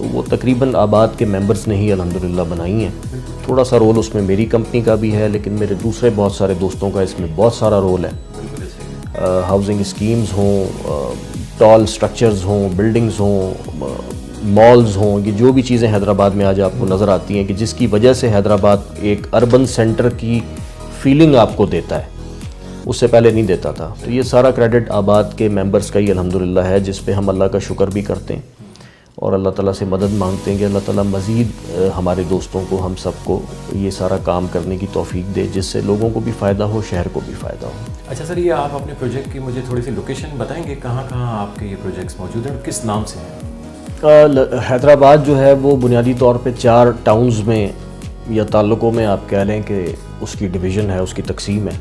تو وہ تقریباً آباد کے ممبرز نے ہی الحمدللہ بنائی ہیں. تھوڑا سا رول اس میں میری کمپنی کا بھی ہے، لیکن میرے دوسرے بہت سارے دوستوں کا اس میں بہت سارا رول ہے. ہاؤسنگ اسکیمز ہوں، ٹال سٹرکچرز ہوں، بلڈنگز ہوں، مالز ہوں، یہ جو بھی چیزیں حیدرآباد میں آج آپ کو نظر آتی ہیں کہ جس کی وجہ سے حیدرآباد ایک اربن سینٹر کی فیلنگ آپ کو دیتا ہے، اس سے پہلے نہیں دیتا تھا. تو یہ سارا کریڈٹ آباد کے ممبرز کا ہی الحمدللہ ہے، جس پہ ہم اللہ کا شکر بھی کرتے ہیں اور اللہ تعالیٰ سے مدد مانگتے ہیں کہ اللہ تعالیٰ مزید ہمارے دوستوں کو، ہم سب کو یہ سارا کام کرنے کی توفیق دے، جس سے لوگوں کو بھی فائدہ ہو، شہر کو بھی فائدہ ہو. اچھا سر، یہ آپ اپنے پروجیکٹ کی مجھے تھوڑی سی لوکیشن بتائیں گے، کہاں کہاں آپ کے یہ پروجیکٹس موجود ہیں اور کس نام سے ہیں؟ حیدرآباد جو ہے وہ بنیادی طور پہ 4 ٹاؤنز میں یا تعلقوں میں آپ کہہ لیں کہ اس کی ڈویژن ہے، اس کی تقسیم ہے.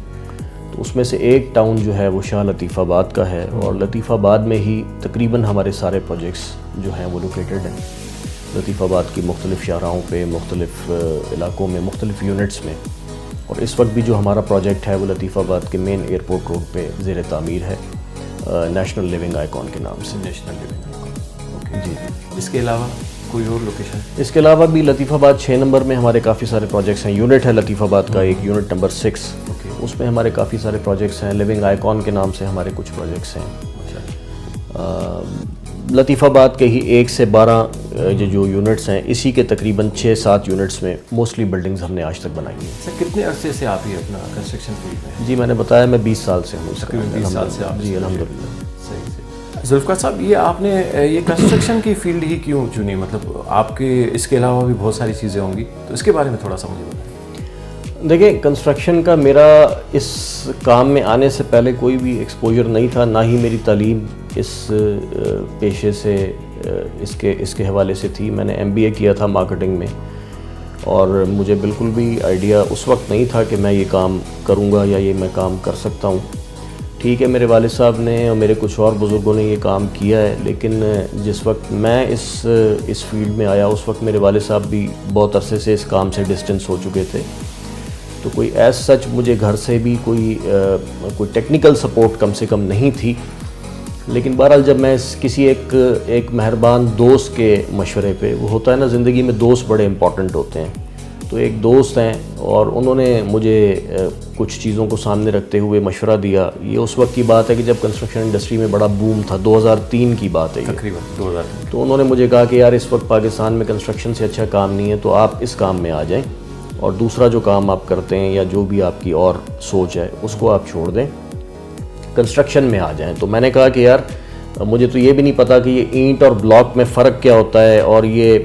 تو اس میں سے ایک ٹاؤن جو ہے وہ شاہ لطیف آباد کا ہے، اور لطیف آباد میں ہی تقریباً ہمارے سارے پروجیکٹس جو ہیں وہ لوکیٹڈ ہیں. لطیف آباد کی مختلف شاہراہوں پہ، مختلف علاقوں میں، مختلف یونٹس میں. اور اس وقت بھی جو ہمارا پروجیکٹ ہے وہ لطیف آباد کے مین ایئرپورٹ روڈ پہ زیر تعمیر ہے، نیشنل لیونگ آئیکن کے نام سے. نیشنل لیونگ آئیکن، اوکے جی. اس کے علاوہ کوئی اور لوکیشن؟ اس کے علاوہ بھی لطیف آباد 6 نمبر میں ہمارے کافی سارے پروجیکٹس ہیں. یونٹ ہے لطیف آباد کا ایک، یونٹ نمبر 6، اس میں ہمارے کافی سارے پروجیکٹس ہیں. لیونگ آئیکن کے نام سے ہمارے کچھ پروجیکٹس ہیں. لطیف آباد کے ہی 1 سے 12 جو یونٹس ہیں، اسی کے تقریباً 6-7 یونٹس میں موسٹلی بلڈنگز ہم نے آج تک بنائی ہیں. سر کتنے عرصے سے آپ یہ اپنا کنسٹرکشن فیلڈ میں؟ جی میں نے بتایا میں 20 سال سے ہوں. تقریباً 20 سال سے آپ؟ جی الحمدللہ. صحیح سے. ذوالفقار صاحب، یہ آپ نے یہ کنسٹرکشن کی فیلڈ ہی کیوں چنی؟ مطلب آپ کے اس کے علاوہ بھی بہت ساری چیزیں ہوں گی، تو اس کے بارے میں تھوڑا سا مجھے بتائیں. دیکھیں، کنسٹرکشن کا میرا اس کام میں آنے سے پہلے کوئی بھی ایکسپوجر نہیں تھا، نہ ہی میری تعلیم اس پیشے سے اس کے حوالے سے تھی. میں نے MBA کیا تھا مارکیٹنگ میں، اور مجھے بالکل بھی آئیڈیا اس وقت نہیں تھا کہ میں یہ کام کروں گا یا یہ میں کام کر سکتا ہوں. ٹھیک ہے، میرے والد صاحب نے اور میرے کچھ اور بزرگوں نے یہ کام کیا ہے، لیکن جس وقت میں اس فیلڈ میں آیا اس وقت میرے والد صاحب بھی بہت عرصے سے اس کام سے ڈسٹنس ہو چکے تھے. تو کوئی ایز سچ مجھے گھر سے بھی کوئی ٹیکنیکل سپورٹ کم سے کم نہیں تھی. لیکن بہرحال جب میں کسی ایک مہربان دوست کے مشورے پہ، وہ ہوتا ہے نا زندگی میں دوست بڑے امپورٹنٹ ہوتے ہیں، تو ایک دوست ہیں اور انہوں نے مجھے کچھ چیزوں کو سامنے رکھتے ہوئے مشورہ دیا. یہ اس وقت کی بات ہے کہ جب کنسٹرکشن انڈسٹری میں بڑا بوم تھا، 2003 کی بات ہے تقریباً 2003. تو انہوں نے مجھے کہا کہ یار اس وقت پاکستان میں کنسٹرکشن سے اچھا کام نہیں ہے، تو آپ اس کام میں آ جائیں اور دوسرا جو کام آپ کرتے ہیں یا جو بھی آپ کی اور سوچ ہے اس کو آپ چھوڑ دیں، کنسٹرکشن میں آ جائیں. تو میں نے کہا کہ یار مجھے تو یہ بھی نہیں پتا کہ یہ اینٹ اور بلاک میں فرق کیا ہوتا ہے، اور یہ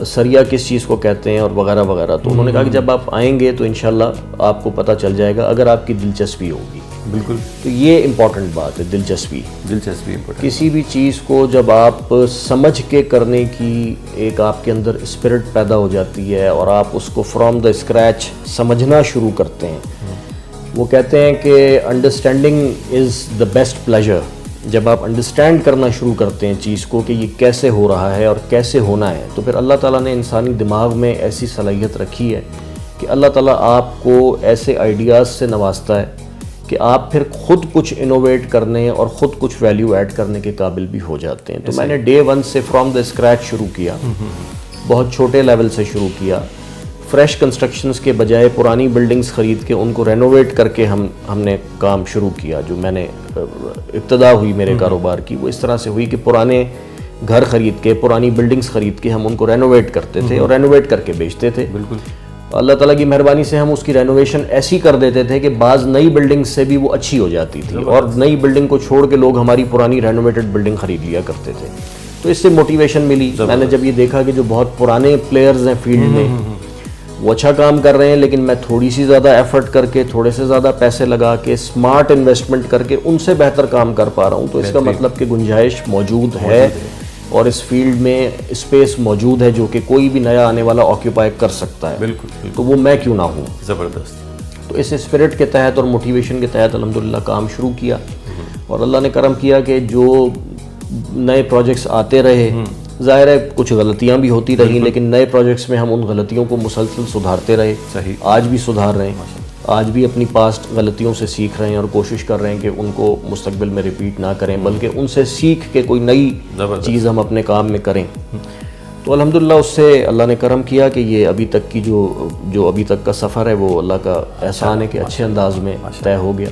سریا کس چیز کو کہتے ہیں، اور وغیرہ وغیرہ. تو انہوں نے کہا کہ جب آپ آئیں گے تو انشاءاللہ آپ کو پتہ چل جائے گا، اگر آپ کی دلچسپی ہوگی. بالکل. تو یہ امپورٹنٹ بات ہے، دلچسپی امپورٹنٹ. کسی بھی چیز کو جب آپ سمجھ کے کرنے کی ایک آپ کے اندر اسپرٹ پیدا ہو جاتی ہے اور آپ اس کو فرام دا اسکریچ سمجھنا شروع کرتے ہیں. وہ کہتے ہیں کہ understanding is the best pleasure. جب آپ انڈرسٹینڈ کرنا شروع کرتے ہیں چیز کو کہ یہ کیسے ہو رہا ہے اور کیسے ہونا ہے، تو پھر اللہ تعالیٰ نے انسانی دماغ میں ایسی صلاحیت رکھی ہے کہ اللہ تعالیٰ آپ کو ایسے آئیڈیاز سے نوازتا ہے کہ آپ پھر خود کچھ انوویٹ کرنے اور خود کچھ ویلیو ایڈ کرنے کے قابل بھی ہو جاتے ہیں. تو میں نے ڈے 1 سے فرام دا اسکریچ شروع کیا، بہت چھوٹے لیول سے شروع کیا. فریش کنسٹرکشنز کے بجائے پرانی بلڈنگز خرید کے ان کو رینوویٹ کر کے ہم نے کام شروع کیا. جو میں نے ابتدا ہوئی میرے کاروبار کی وہ اس طرح سے ہوئی کہ پرانے گھر خرید کے، پرانی بلڈنگز خرید کے ہم ان کو رینوویٹ کرتے تھے اور رینوویٹ کر کے بیچتے تھے. بالکل. اللہ تعالیٰ کی مہربانی سے ہم اس کی رینوویشن ایسی کر دیتے تھے کہ بعض نئی بلڈنگ سے بھی وہ اچھی ہو جاتی تھی، اور نئی بلڈنگ کو چھوڑ کے لوگ ہماری پرانی رینوویٹڈ بلڈنگ خرید لیا کرتے تھے. تو اس سے موٹیویشن ملی. میں نے جب یہ دیکھا کہ جو بہت پرانے پلیئرز ہیں فیلڈ میں وہ اچھا کام کر رہے ہیں، لیکن میں تھوڑی سی زیادہ ایفرٹ کر کے، تھوڑے سے زیادہ پیسے لگا کے، اسمارٹ انویسٹمنٹ کر کے ان سے بہتر کام کر پا رہا ہوں، تو اس کا مطلب کہ گنجائش موجود ہے اور اس فیلڈ میں اسپیس موجود ہے جو کہ کوئی بھی نیا آنے والا آکیوپائی کر سکتا ہے. بالکل. تو وہ میں کیوں نہ ہوں. زبردست. تو اس اسپرٹ کے تحت اور موٹیویشن کے تحت الحمدللہ کام شروع کیا، اور اللہ نے کرم کیا کہ جو نئے پروجیکٹس آتے رہے، ظاہر ہے کچھ غلطیاں بھی ہوتی رہیں، لیکن نئے پروجیکٹس میں ہم ان غلطیوں کو مسلسل سدھارتے رہے. صحیح. آج بھی سدھار رہے ہیں، آج بھی اپنی پاسٹ غلطیوں سے سیکھ رہے ہیں اور کوشش کر رہے ہیں کہ ان کو مستقبل میں ریپیٹ نہ کریں، بلکہ ان سے سیکھ کے کوئی نئی چیز ہم اپنے کام میں کریں. تو الحمدللہ اس سے اللہ نے کرم کیا کہ یہ ابھی تک کی جو ابھی تک کا سفر ہے وہ اللہ کا احسان ہے کہ اچھے انداز میں طے ہو گیا.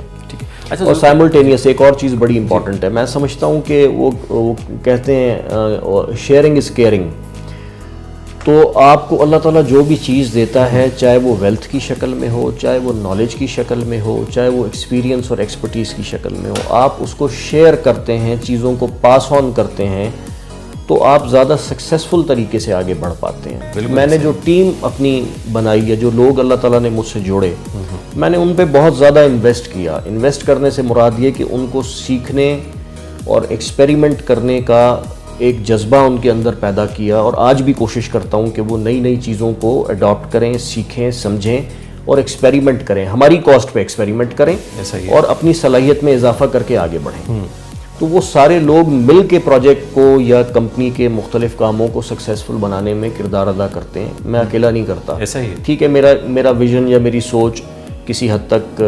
اور سائملٹینیس ایک اور چیز بڑی امپورٹنٹ ہے, میں سمجھتا ہوں کہ وہ کہتے ہیں شیئرنگ از کیئرنگ. تو آپ کو اللہ تعالیٰ جو بھی چیز دیتا ہے, چاہے وہ ویلتھ کی شکل میں ہو, چاہے وہ نالج کی شکل میں ہو, چاہے وہ ایکسپیرینس اور ایکسپرٹیز کی شکل میں ہو, آپ اس کو شیئر کرتے ہیں, چیزوں کو پاس آن کرتے ہیں, تو آپ زیادہ سکسیسفل طریقے سے آگے بڑھ پاتے ہیں. میں نے جو ٹیم اپنی بنائی ہے, جو لوگ اللہ تعالیٰ نے مجھ سے جوڑے, میں نے ان پہ بہت زیادہ انویسٹ کیا. انویسٹ کرنے سے مراد یہ کہ ان کو سیکھنے اور ایکسپیریمنٹ کرنے کا ایک جذبہ ان کے اندر پیدا کیا, اور آج بھی کوشش کرتا ہوں کہ وہ نئی نئی چیزوں کو اڈاپٹ کریں, سیکھیں, سمجھیں اور ایکسپیریمنٹ کریں, ہماری کاسٹ پہ ایکسپیریمنٹ کریں اور اپنی صلاحیت میں اضافہ کر کے آگے بڑھیں. تو وہ سارے لوگ مل کے پروجیکٹ کو یا کمپنی کے مختلف کاموں کو سکسیسفل بنانے میں کردار ادا کرتے ہیں. میں اکیلا نہیں کرتا. ایسا ہی ٹھیک ہے, میرا ویژن یا میری سوچ کسی حد تک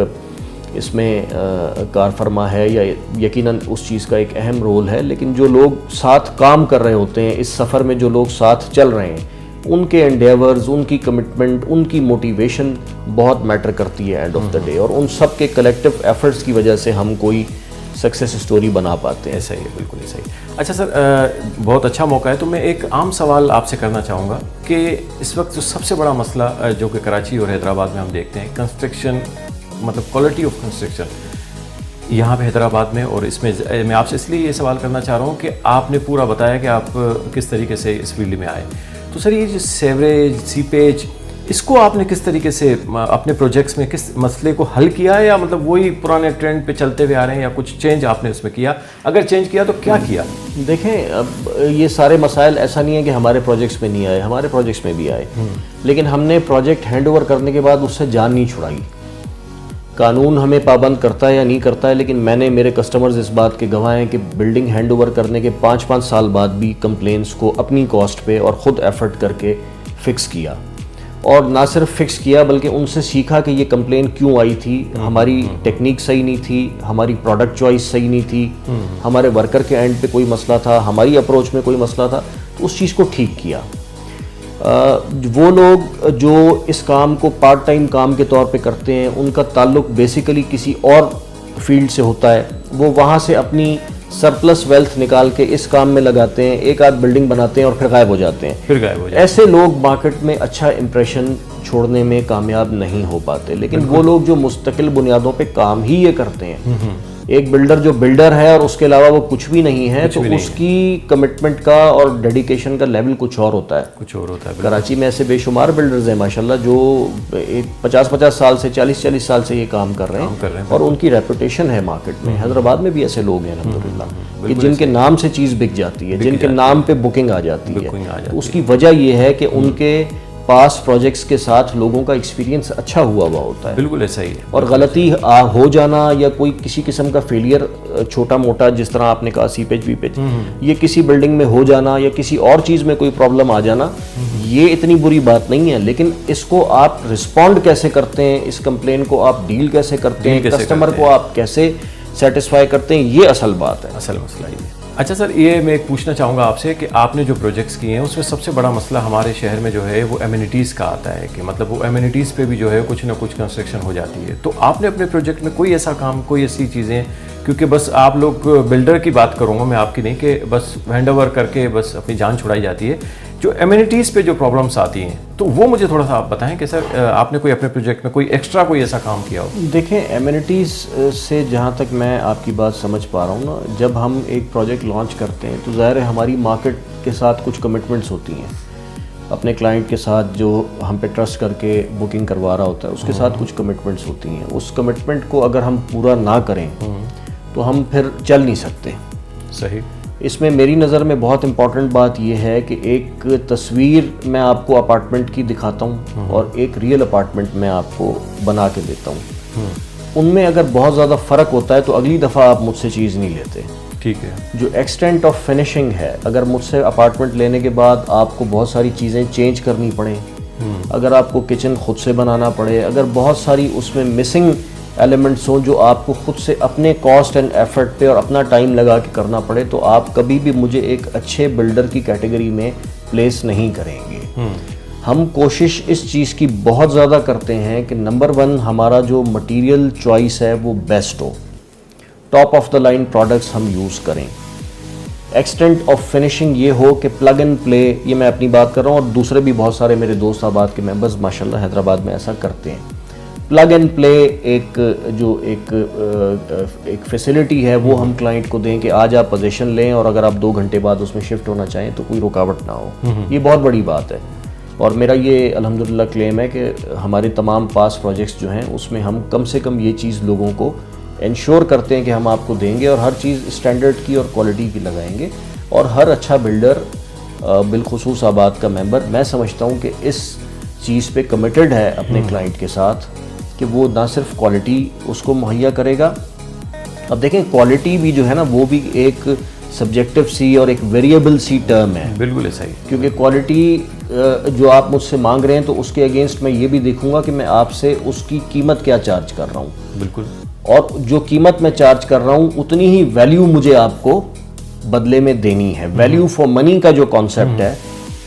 اس میں کار فرما ہے, یا یقیناً اس چیز کا ایک اہم رول ہے, لیکن جو لوگ ساتھ کام کر رہے ہوتے ہیں, اس سفر میں جو لوگ ساتھ چل رہے ہیں, ان کے انڈیورز, ان کی کمٹمنٹ, ان کی موٹیویشن بہت میٹر کرتی ہے اینڈ آف دا ڈے, اور ان سب کے کلیکٹیو ایفرٹس کی وجہ سے ہم کوئی سکسیس سٹوری بنا پاتے ہیں. ایسا ہی ہے, بالکل ایسا ہی. اچھا سر, بہت اچھا موقع ہے, تو میں ایک عام سوال آپ سے کرنا چاہوں گا کہ اس وقت جو سب سے بڑا مسئلہ جو کہ کراچی اور حیدرآباد میں ہم دیکھتے ہیں, کنسٹرکشن, مطلب کوالٹی آف کنسٹرکشن یہاں پہ حیدرآباد میں, اور اس میں میں آپ سے اس لیے یہ سوال کرنا چاہ رہا ہوں کہ آپ نے پورا بتایا کہ آپ کس طریقے سے اس فیلڈ میں آئے. تو سر, یہ جو سیوریج, سیپیج, اس کو آپ نے کس طریقے سے اپنے پروجیکٹس میں کس مسئلے کو حل کیا ہے, یا مطلب وہی پرانے ٹرینڈ پہ چلتے ہوئے آ رہے ہیں, یا کچھ چینج آپ نے اس میں کیا؟ اگر چینج کیا تو کیا کیا؟ دیکھیں, اب یہ سارے مسائل ایسا نہیں ہے کہ ہمارے پروجیکٹس میں نہیں آئے, ہمارے پروجیکٹس میں بھی آئے, لیکن ہم نے پروجیکٹ ہینڈ اوور کرنے کے بعد اس سے جان نہیں چھڑائی. قانون ہمیں پابند کرتا ہے یا نہیں کرتا ہے, لیکن میں نے, میرے کسٹمرز اس بات کے گواہ ہیں کہ بلڈنگ ہینڈ اوور کرنے کے 5 سال بعد بھی کمپلینس کو اپنی کاسٹ پہ اور خود ایفرٹ کر کے فکس کیا, اور نہ صرف فکس کیا بلکہ ان سے سیکھا کہ یہ کمپلین کیوں آئی تھی, ہماری ٹیکنیک صحیح نہیں تھی, ہماری پروڈکٹ چوائس صحیح نہیں تھی, ہمارے ورکر کے اینڈ پہ کوئی مسئلہ تھا, ہماری اپروچ میں کوئی مسئلہ تھا, تو اس چیز کو ٹھیک کیا. وہ لوگ جو اس کام کو پارٹ ٹائم کام کے طور پہ کرتے ہیں, ان کا تعلق بیسیکلی کسی اور فیلڈ سے ہوتا ہے, وہ وہاں سے اپنی سرپلس ویلتھ نکال کے اس کام میں لگاتے ہیں, ایک آدھ بلڈنگ بناتے ہیں اور پھر غائب ہو جاتے ہیں. ایسے لوگ مارکیٹ میں اچھا امپریشن چھوڑنے میں کامیاب نہیں ہو پاتے. لیکن وہ لوگ جو مستقل بنیادوں پہ کام ہی یہ کرتے ہیں, ایک بلڈر جو بلڈر ہے اور اس کے علاوہ وہ کچھ بھی نہیں ہے, تو اس کی کمٹمنٹ کا اور ڈیڈیکیشن کا لیول کچھ اور ہوتا ہے. کراچی میں ایسے بے شمار بلڈرز ہیں ماشاءاللہ جو 50 سال سے 40 سال سے یہ کام کر رہے ہیں, اور ان کی ریپوٹیشن ہے مارکیٹ میں. حیدرآباد میں بھی ایسے لوگ ہیں الحمدللہ کہ جن کے نام سے چیز بک جاتی ہے, جن کے نام پہ بکنگ آ جاتی ہے. اس کی وجہ یہ ہے کہ ان کے پاس پروجیکٹس کے ساتھ لوگوں کا ایکسپیرینس اچھا ہوا ہوتا ہے. بالکل ایسا ہی ہے. اور غلطی ہو جانا یا کوئی کسی قسم کا فیلئر چھوٹا موٹا, جس طرح آپ نے کہا سیپیج ویپیج, یہ کسی بلڈنگ میں ہو جانا یا کسی اور چیز میں کوئی پرابلم آ جانا, یہ اتنی بری بات نہیں ہے. لیکن اس کو آپ رسپونڈ کیسے کرتے ہیں, اس کمپلین کو آپ ڈیل کیسے کرتے ہیں, کسٹمر کو آپ کیسے سیٹسفائی کرتے ہیں, یہ اصل بات ہے, اصل مسئلہ یہ ہے. اچھا سر, یہ میں ایک پوچھنا چاہوں گا آپ سے کہ آپ نے جو پروجیکٹس کیے ہیں اس میں سب سے بڑا مسئلہ ہمارے شہر میں جو ہے وہ ایمینٹیز کا آتا ہے, کہ مطلب وہ ایمینٹیز پہ بھی جو ہے کچھ نہ کچھ کنسٹرکشن ہو جاتی ہے. تو آپ نے اپنے پروجیکٹ میں کوئی ایسا کام, کوئی ایسی چیزیں, کیونکہ بس آپ لوگ بلڈر کی بات کروں گا میں, آپ کی نہیں, کہ بس ہینڈ اوور کر کے بس اپنی جان چھڑائی جاتی ہے, جو ایمینٹیز پہ جو پرابلمس آتی ہیں, تو وہ مجھے تھوڑا سا آپ بتائیں کہ سر آپ نے کوئی اپنے پروجیکٹ میں کوئی ایکسٹرا کوئی ایسا کام کیا ہو. دیکھیں, ایمینٹیز سے جہاں تک میں آپ کی بات سمجھ پا رہا ہوں نا, جب ہم ایک پروجیکٹ لانچ کرتے ہیں تو ظاہر ہے ہماری مارکیٹ کے ساتھ کچھ کمٹمنٹس ہوتی ہیں, اپنے کلائنٹ کے ساتھ جو ہم پہ ٹرسٹ کر کے بکنگ کروا رہا ہوتا ہے اس کے ساتھ کچھ کمٹمنٹس ہوتی ہیں. اس کمٹمنٹ کو اگر ہم پورا نہ کریں تو ہم پھر چل نہیں سکتے. صحیح. اس میں میری نظر میں بہت امپورٹنٹ بات یہ ہے کہ ایک تصویر میں آپ کو اپارٹمنٹ کی دکھاتا ہوں اور ایک ریئل اپارٹمنٹ میں آپ کو بنا کے دیتا ہوں. ان میں اگر بہت زیادہ فرق ہوتا ہے تو اگلی دفعہ آپ مجھ سے چیز نہیں لیتے. ٹھیک ہے. جو ایکسٹینٹ آف فنیشنگ ہے, اگر مجھ سے اپارٹمنٹ لینے کے بعد آپ کو بہت ساری چیزیں چینج کرنی پڑیں, اگر آپ کو کچن خود سے بنانا پڑے, اگر بہت ساری اس میں مسنگ ایلیمنٹس ہوں جو آپ کو خود سے اپنے کاسٹ اینڈ ایفرٹ پہ اور اپنا ٹائم لگا کے کرنا پڑے, تو آپ کبھی بھی مجھے ایک اچھے بلڈر کی کیٹیگری میں پلیس نہیں کریں گے. ہم کوشش اس چیز کی بہت زیادہ کرتے ہیں کہ نمبر 1 ہمارا جو مٹیریل چوائس ہے وہ best who, top of the line products ہم یوز کریں. ایکسٹینٹ آف فنیشنگ یہ ہو کہ پلگ اینڈ پلے, یہ میں اپنی بات کر رہا ہوں اور دوسرے بھی بہت سارے میرے دوست آباد کے ممبرز ماشاءاللہ حیدرآباد میں ایسا کرتے ہیں. پلگ اینڈ پلے ایک فیسلٹی ہے وہ ہم کلائنٹ کو دیں کہ آج آپ پوزیشن لیں اور اگر آپ 2 گھنٹے بعد اس میں شفٹ ہونا چاہیں تو کوئی رکاوٹ نہ ہو. یہ بہت بڑی بات ہے اور میرا یہ الحمدللہ کلیم ہے کہ ہمارے تمام پاس پروجیکٹس جو ہیں اس میں ہم کم سے کم یہ چیز لوگوں کو انشور کرتے ہیں کہ ہم آپ کو دیں گے اور ہر چیز اسٹینڈرڈ کی اور کوالٹی کی لگائیں گے. اور ہر اچھا بلڈر بالخصوص آباد کا ممبر میں سمجھتا ہوں کہ اس چیز پہ کمیٹڈ ہے اپنے کلائنٹ کے ساتھ کہ وہ نہ صرف کوالٹی اس کو مہیا کرے گا. اب دیکھیں کوالٹی بھی جو ہے نا وہ بھی ایک سبجیکٹو سی اور ایک ویریبل سی ٹرم ہے. بالکل ایسا ہی, کیونکہ کوالٹی جو آپ مجھ سے مانگ رہے ہیں تو اس کے اگینسٹ میں یہ بھی دیکھوں گا کہ میں آپ سے اس کی قیمت کیا چارج کر رہا ہوں. بالکل, اور جو قیمت میں چارج کر رہا ہوں اتنی ہی ویلیو مجھے آپ کو بدلے میں دینی ہے. ویلیو فار منی کا جو کانسیپٹ ہے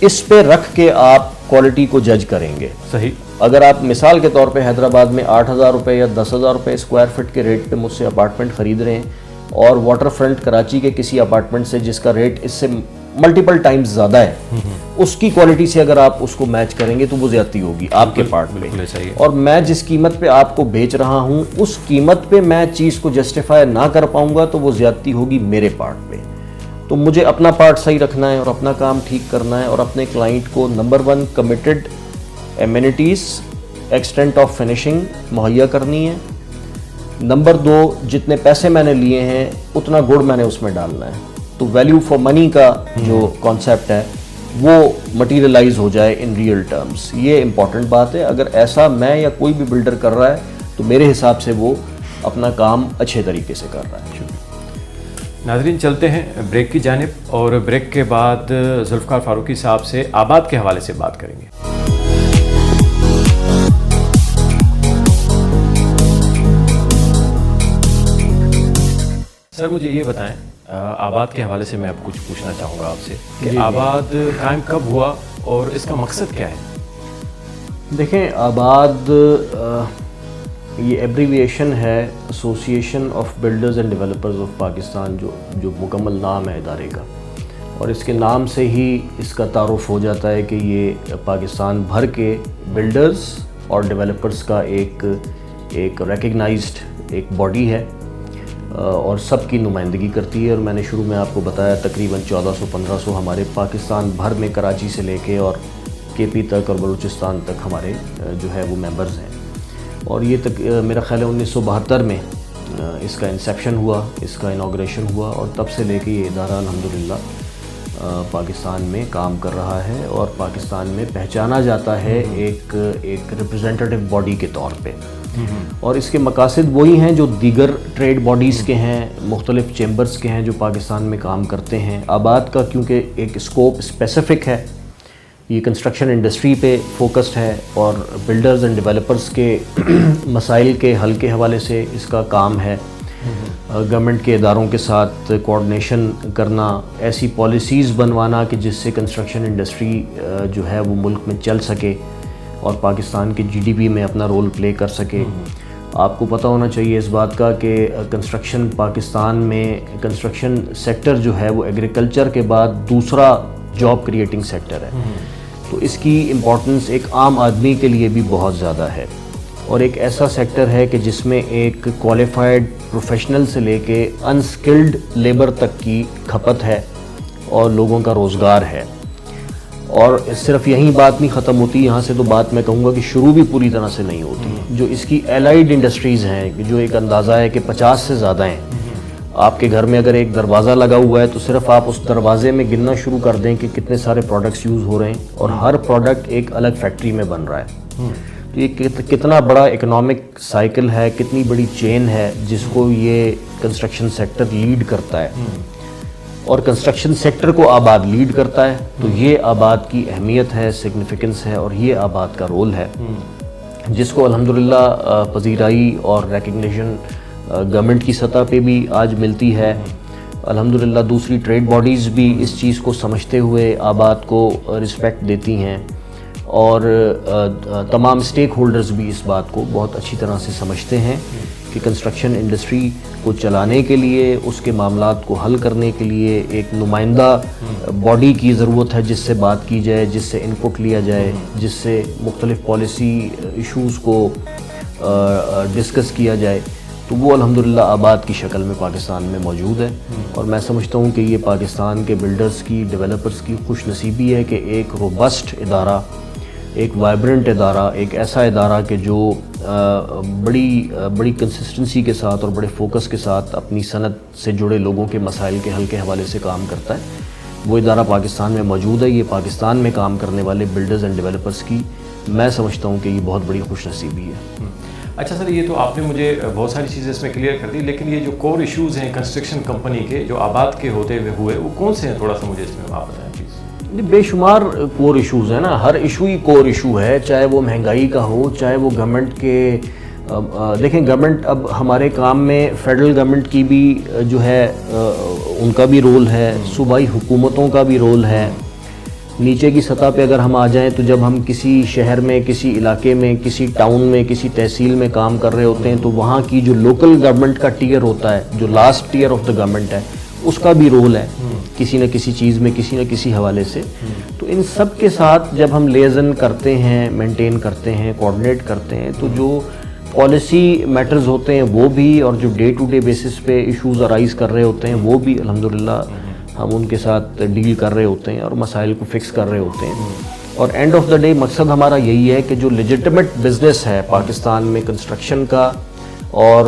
اس پہ رکھ کے آپ کوالٹی کو جج کریں گے. صحیح. اگر آپ مثال کے طور پہ حیدرآباد میں 8,000 روپے یا 10,000 روپے اسکوائر فٹ کے ریٹ پہ مجھ سے اپارٹمنٹ خرید رہے ہیں اور واٹر فرنٹ کراچی کے کسی اپارٹمنٹ سے جس کا ریٹ اس سے ملٹیپل ٹائمز زیادہ ہے, اس کی کوالٹی سے اگر آپ اس کو میچ کریں گے تو وہ زیادتی ہوگی آپ کے پارٹ پہ. اور میں جس قیمت پہ آپ کو بیچ رہا ہوں اس قیمت پہ میں چیز کو جسٹیفائی نہ کر پاؤں گا تو وہ زیادتی ہوگی میرے پارٹ پہ. تو مجھے اپنا پارٹ صحیح رکھنا ہے اور اپنا کام ٹھیک کرنا ہے اور اپنے کلائنٹ کو number 1 committed amenities extent of finishing مہیا کرنی ہے. نمبر 2 جتنے پیسے میں نے لیے ہیں اتنا گڑ میں نے اس میں ڈالنا ہے. تو ویلیو فار منی کا جو کانسیپٹ ہے وہ مٹیریلائز ہو جائے ان ریئل ٹرمز. یہ امپورٹنٹ بات ہے. اگر ایسا میں یا کوئی بھی بلڈر کر رہا ہے تو میرے حساب سے وہ اپنا کام اچھے طریقے سے کر رہا ہے. ناظرین چلتے ہیں بریک کی جانب اور بریک کے بعد ذوالفقار فاروقی صاحب سے آباد کے حوالے سے بات کریں گے. سر مجھے یہ بتائیں, آباد کے حوالے سے میں اب کچھ پوچھنا چاہوں گا آپ سے کہ آباد قائم کب ہوا اور اس کا مقصد کیا ہے؟ دیکھیں آباد یہ ایبریویشن ہے association of builders and developers of Pakistan, جو مکمل نام ہے ادارے کا. اور اس کے نام سے ہی اس کا تعارف ہو جاتا ہے کہ یہ پاکستان بھر کے بلڈرز اور ڈیولپرز کا ایک ریکگنائزڈ ایک باڈی ہے اور سب کی نمائندگی کرتی ہے. اور میں نے شروع میں آپ کو بتایا تقریباً 1400-1500 ہمارے پاکستان بھر میں کراچی سے لے کے اور کے پی تک اور بلوچستان تک ہمارے جو ہے وہ ممبرز ہیں. اور یہ میرا خیال ہے 1972 میں اس کا انسیپشن ہوا, اس کا انوگریشن ہوا اور تب سے لے کے یہ ادارہ الحمدللہ پاکستان میں کام کر رہا ہے اور پاکستان میں پہچانا جاتا ہے ایک ریپرزینٹیٹیو باڈی کے طور پہ. اور اس کے مقاصد وہی ہیں جو دیگر ٹریڈ باڈیز کے ہیں, مختلف چیمبرز کے ہیں جو پاکستان میں کام کرتے ہیں. آباد کا کیونکہ ایک اسکوپ اسپیسیفک ہے, یہ کنسٹرکشن انڈسٹری پہ فوکسڈ ہے اور بلڈرز اینڈ ڈیولپرز کے مسائل کے حل کے حوالے سے اس کا کام ہے. گورنمنٹ کے اداروں کے ساتھ کوآرڈینیشن کرنا, ایسی پالیسیز بنوانا کہ جس سے کنسٹرکشن انڈسٹری جو ہے وہ ملک میں چل سکے اور پاکستان کے GDP میں اپنا رول پلے کر سکے. آپ کو پتہ ہونا چاہیے اس بات کا کہ کنسٹرکشن پاکستان میں کنسٹرکشن سیکٹر جو ہے وہ ایگریکلچر کے بعد دوسرا جاب کریٹنگ سیکٹر ہے. تو اس کی امپورٹنس ایک عام آدمی کے لیے بھی بہت زیادہ ہے اور ایک ایسا سیکٹر ہے کہ جس میں ایک کوالیفائڈ پروفیشنل سے لے کے انسکلڈ لیبر تک کی کھپت ہے اور لوگوں کا روزگار ہے. اور صرف یہیں بات نہیں ختم ہوتی, یہاں سے تو بات میں کہوں گا کہ شروع بھی پوری طرح سے نہیں ہوتی. جو اس کی الائیڈ انڈسٹریز ہیں, جو ایک اندازہ ہے کہ 50 سے زیادہ ہیں. آپ کے گھر میں اگر ایک دروازہ لگا ہوا ہے تو صرف آپ اس دروازے میں گننا شروع کر دیں کہ کتنے سارے پروڈکٹس یوز ہو رہے ہیں اور ہر پروڈکٹ ایک الگ فیکٹری میں بن رہا ہے. تو یہ کتنا بڑا اکنامک سائیکل ہے, کتنی بڑی چین ہے جس کو یہ کنسٹرکشن سیکٹر لیڈ کرتا ہے اور کنسٹرکشن سیکٹر کو آباد لیڈ کرتا ہے. تو یہ آباد کی اہمیت ہے, سگنیفیکنس ہے اور یہ آباد کا رول ہے جس کو الحمدللہ پذیرائی اور ریکگنیشن گورنمنٹ کی سطح پہ بھی آج ملتی ہے. الحمدللہ دوسری ٹریڈ باڈیز بھی اس چیز کو سمجھتے ہوئے آباد کو رسپیکٹ دیتی ہیں، اور تمام اسٹیک ہولڈرز بھی اس بات کو بہت اچھی طرح سے سمجھتے ہیں کہ کنسٹرکشن انڈسٹری کو چلانے کے لیے، اس کے معاملات کو حل کرنے کے لیے ایک نمائندہ باڈی کی ضرورت ہے جس سے بات کی جائے، جس سے ان پٹ لیا جائے، جس سے مختلف پالیسی ایشوز کو ڈسکس کیا جائے. تو وہ الحمدللہ آباد کی شکل میں پاکستان میں موجود ہے، اور میں سمجھتا ہوں کہ یہ پاکستان کے بلڈرز کی، ڈیولپرز کی خوش نصیبی ہے کہ ایک روبسٹ ادارہ، ایک وائبرنٹ ادارہ، ایک ایسا ادارہ کہ جو بڑی کنسسٹنسی کے ساتھ اور بڑے فوکس کے ساتھ اپنی صنعت سے جڑے لوگوں کے مسائل کے حل کے حوالے سے کام کرتا ہے، وہ ادارہ پاکستان میں موجود ہے. یہ پاکستان میں کام کرنے والے بلڈرز اینڈ ڈیولپرز کی میں سمجھتا ہوں کہ یہ بہت بڑی خوش نصیبی ہے. اچھا سر، یہ تو آپ نے مجھے بہت ساری چیزیں اس میں کلیئر کر دی، لیکن یہ جو کور ایشوز ہیں کنسٹرکشن کمپنی کے جو آباد کے ہوتے ہوئے وہ کون سے ہیں؟ تھوڑا سا مجھے اس میں آپ بتائیں پلیز. بے شمار کور ایشوز ہیں نا، ہر ایشو ہی کور ایشو ہے، چاہے وہ مہنگائی کا ہو، چاہے وہ گورنمنٹ کے دیکھیں گورنمنٹ اب ہمارے کام میں فیڈرل گورنمنٹ کی بھی جو ہے ان کا بھی رول ہے، صوبائی حکومتوں کا بھی رول ہے. نیچے کی سطح پہ اگر ہم آ جائیں تو جب ہم کسی شہر میں، کسی علاقے میں، کسی ٹاؤن میں، کسی تحصیل میں کام کر رہے ہوتے ہیں تو وہاں کی جو لوکل گورنمنٹ کا ٹیئر ہوتا ہے، جو last tier of the government ہے، اس کا بھی رول ہے کسی نہ کسی چیز میں، کسی نہ کسی حوالے سے. تو ان سب کے ساتھ جب ہم لیزن کرتے ہیں، مینٹین کرتے ہیں، کوآرڈینیٹ کرتے ہیں، تو جو پالیسی میٹرز ہوتے ہیں وہ بھی، اور جو ڈے ٹو ڈے بیسس پہ ایشوز ارائز کر رہے ہوتے ہیں وہ بھی الحمدللہ ہم ان کے ساتھ ڈیل کر رہے ہوتے ہیں اور مسائل کو فکس کر رہے ہوتے ہیں. اور اینڈ آف دا ڈے مقصد ہمارا یہی ہے کہ جو لیجٹمیٹ بزنس ہے پاکستان میں کنسٹرکشن کا اور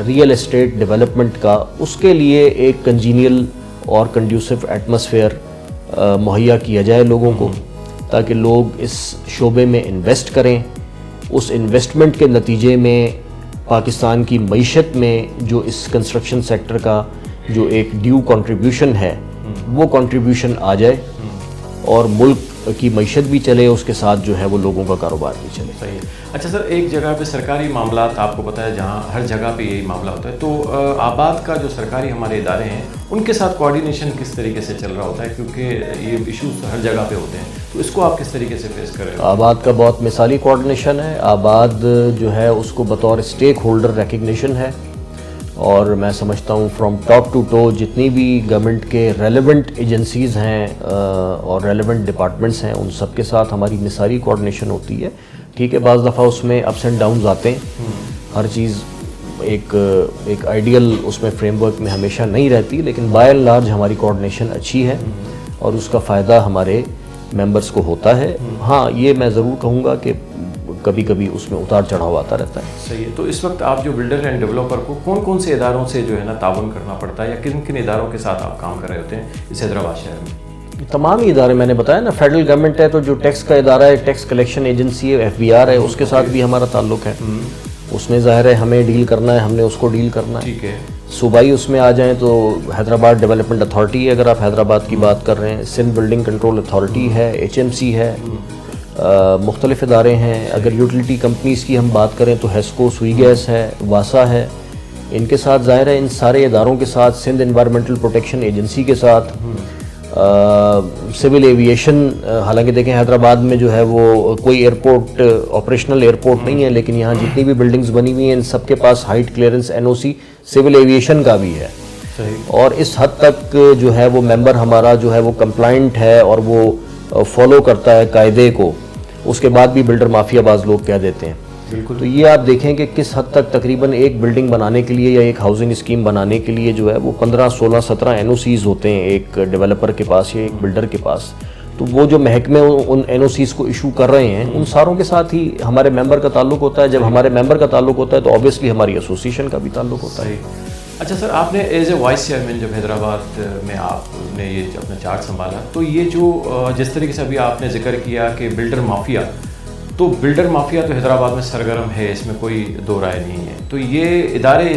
ریئل اسٹیٹ ڈیولپمنٹ کا، اس کے لیے ایک کنجینیل اور کنڈیوسو ایٹماسفیئر مہیا کیا جائے لوگوں کو، تاکہ لوگ اس شعبے میں انویسٹ کریں. اس انویسٹمنٹ کے نتیجے میں پاکستان کی معیشت میں جو اس کنسٹرکشن سیکٹر کا جو ایک ڈیو کنٹریبیوشن ہے وہ کنٹریبیوشن آ جائے، اور ملک کی معیشت بھی چلے، اس کے ساتھ جو ہے وہ لوگوں کا کاروبار بھی چلے. صحیح ہے. اچھا سر، ایک جگہ پہ سرکاری معاملات آپ کو پتہ ہے جہاں ہر جگہ پہ یہی معاملہ ہوتا ہے، تو آباد کا جو سرکاری ہمارے ادارے ہیں ان کے ساتھ کوآرڈینیشن کس طریقے سے چل رہا ہوتا ہے؟ کیونکہ یہ ایشوز ہر جگہ پہ ہوتے ہیں، تو اس کو آپ کس طریقے سے فیس کر رہے ہو؟ آباد کا بہت مثالی کوآرڈینیشن ہے. آباد جو ہے اس کو بطور اسٹیک ہولڈر ریکگنیشن ہے، اور میں سمجھتا ہوں فرام ٹاپ ٹو ٹو جتنی بھی گورنمنٹ کے ریلیونٹ ایجنسیز ہیں اور ریلیونٹ ڈپارٹمنٹس ہیں ان سب کے ساتھ ہماری مثالی کوآرڈینیشن ہوتی ہے. ٹھیک ہے، بعض دفعہ اس میں اپس اینڈ ڈاؤنز آتے ہیں، ہر چیز ایک آئیڈیل اس میں فریم ورک میں ہمیشہ نہیں رہتی، لیکن بائی اینڈ لارج ہماری کوآرڈینیشن اچھی ہے اور اس کا فائدہ ہمارے ممبرس کو ہوتا ہے. ہاں، یہ میں ضرور کہوں گا کہ کبھی کبھی اس میں اتار چڑھاؤ آتا رہتا ہے. صحیح ہے. تو اس وقت آپ جو بلڈر اینڈ ڈیولپر کو کون کون سے اداروں سے جو ہے نا تعاون کرنا پڑتا ہے، یا کن کن اداروں کے ساتھ آپ کام کر رہے ہوتے ہیں اس حیدرآباد شہر میں؟ تمام ہی ادارے، میں نے بتایا نا، فیڈرل گورنمنٹ ہے تو جو ٹیکس کا ادارہ ہے، ٹیکس کلیکشن ایجنسی ہے، FBR ہے، اس کے ساتھ بھی ہمارا تعلق ہے. اس میں ظاہر ہے ہمیں ڈیل کرنا ہے، ہم نے اس کو ڈیل کرنا ہے. ٹھیک ہے. صوبائی اس میں آ جائیں تو حیدرآباد ڈیولپمنٹ اتھارٹی ہے، اگر آپ حیدرآباد کی بات کر رہے ہیں، سندھ بلڈنگ کنٹرول اتھارٹی ہے، HMC ہے، مختلف ادارے ہیں. اگر یوٹیلیٹی کمپنیز کی ہم بات کریں تو ہیسکو، سوئی گیس ہے، واسا ہے. ان کے ساتھ ظاہر ہے ان سارے اداروں کے ساتھ، سندھ انوائرمنٹل پروٹیکشن ایجنسی کے ساتھ، سول ایویشن، حالانکہ دیکھیں حیدرآباد میں جو ہے وہ کوئی ایئرپورٹ آپریشنل ایئرپورٹ نہیں ہے، لیکن یہاں جتنی بھی بلڈنگز بنی ہوئی ہیں ان سب کے پاس height clearance NOC civil aviation کا بھی ہے. اور اس حد تک جو ہے وہ ممبر ہمارا جو ہے وہ کمپلائنٹ ہے اور وہ فالو کرتا ہے قاعدے کو. اس کے بعد بھی بلڈر مافیا بعض لوگ کہہ دیتے ہیں. بالکل. تو یہ آپ دیکھیں کہ کس حد تک تقریباً ایک بلڈنگ بنانے کے لیے یا ایک ہاؤسنگ اسکیم بنانے کے لیے جو ہے وہ 15, 16, 17 NOCs ہوتے ہیں ایک ڈیولپر کے پاس یا ایک بلڈر کے پاس. تو وہ جو محکمے ان NOCs کو ایشو کر رہے ہیں ان ساروں کے ساتھ ہی ہمارے ممبر کا تعلق ہوتا ہے. جب ہمارے ممبر کا تعلق ہوتا ہے تو آبویسلی ہماری ایسوسیشن کا بھی تعلق ہوتا ہے. اچھا سر، آپ نے ایز اے وائس چیئرمین جب حیدرآباد میں آپ نے یہ اپنا چارج سنبھالا، تو یہ جو جس طریقے سے ابھی آپ نے ذکر کیا کہ بلڈر مافیا، تو بلڈر مافیا تو حیدرآباد میں سرگرم ہے، اس میں کوئی دو رائے نہیں ہے. تو یہ ادارے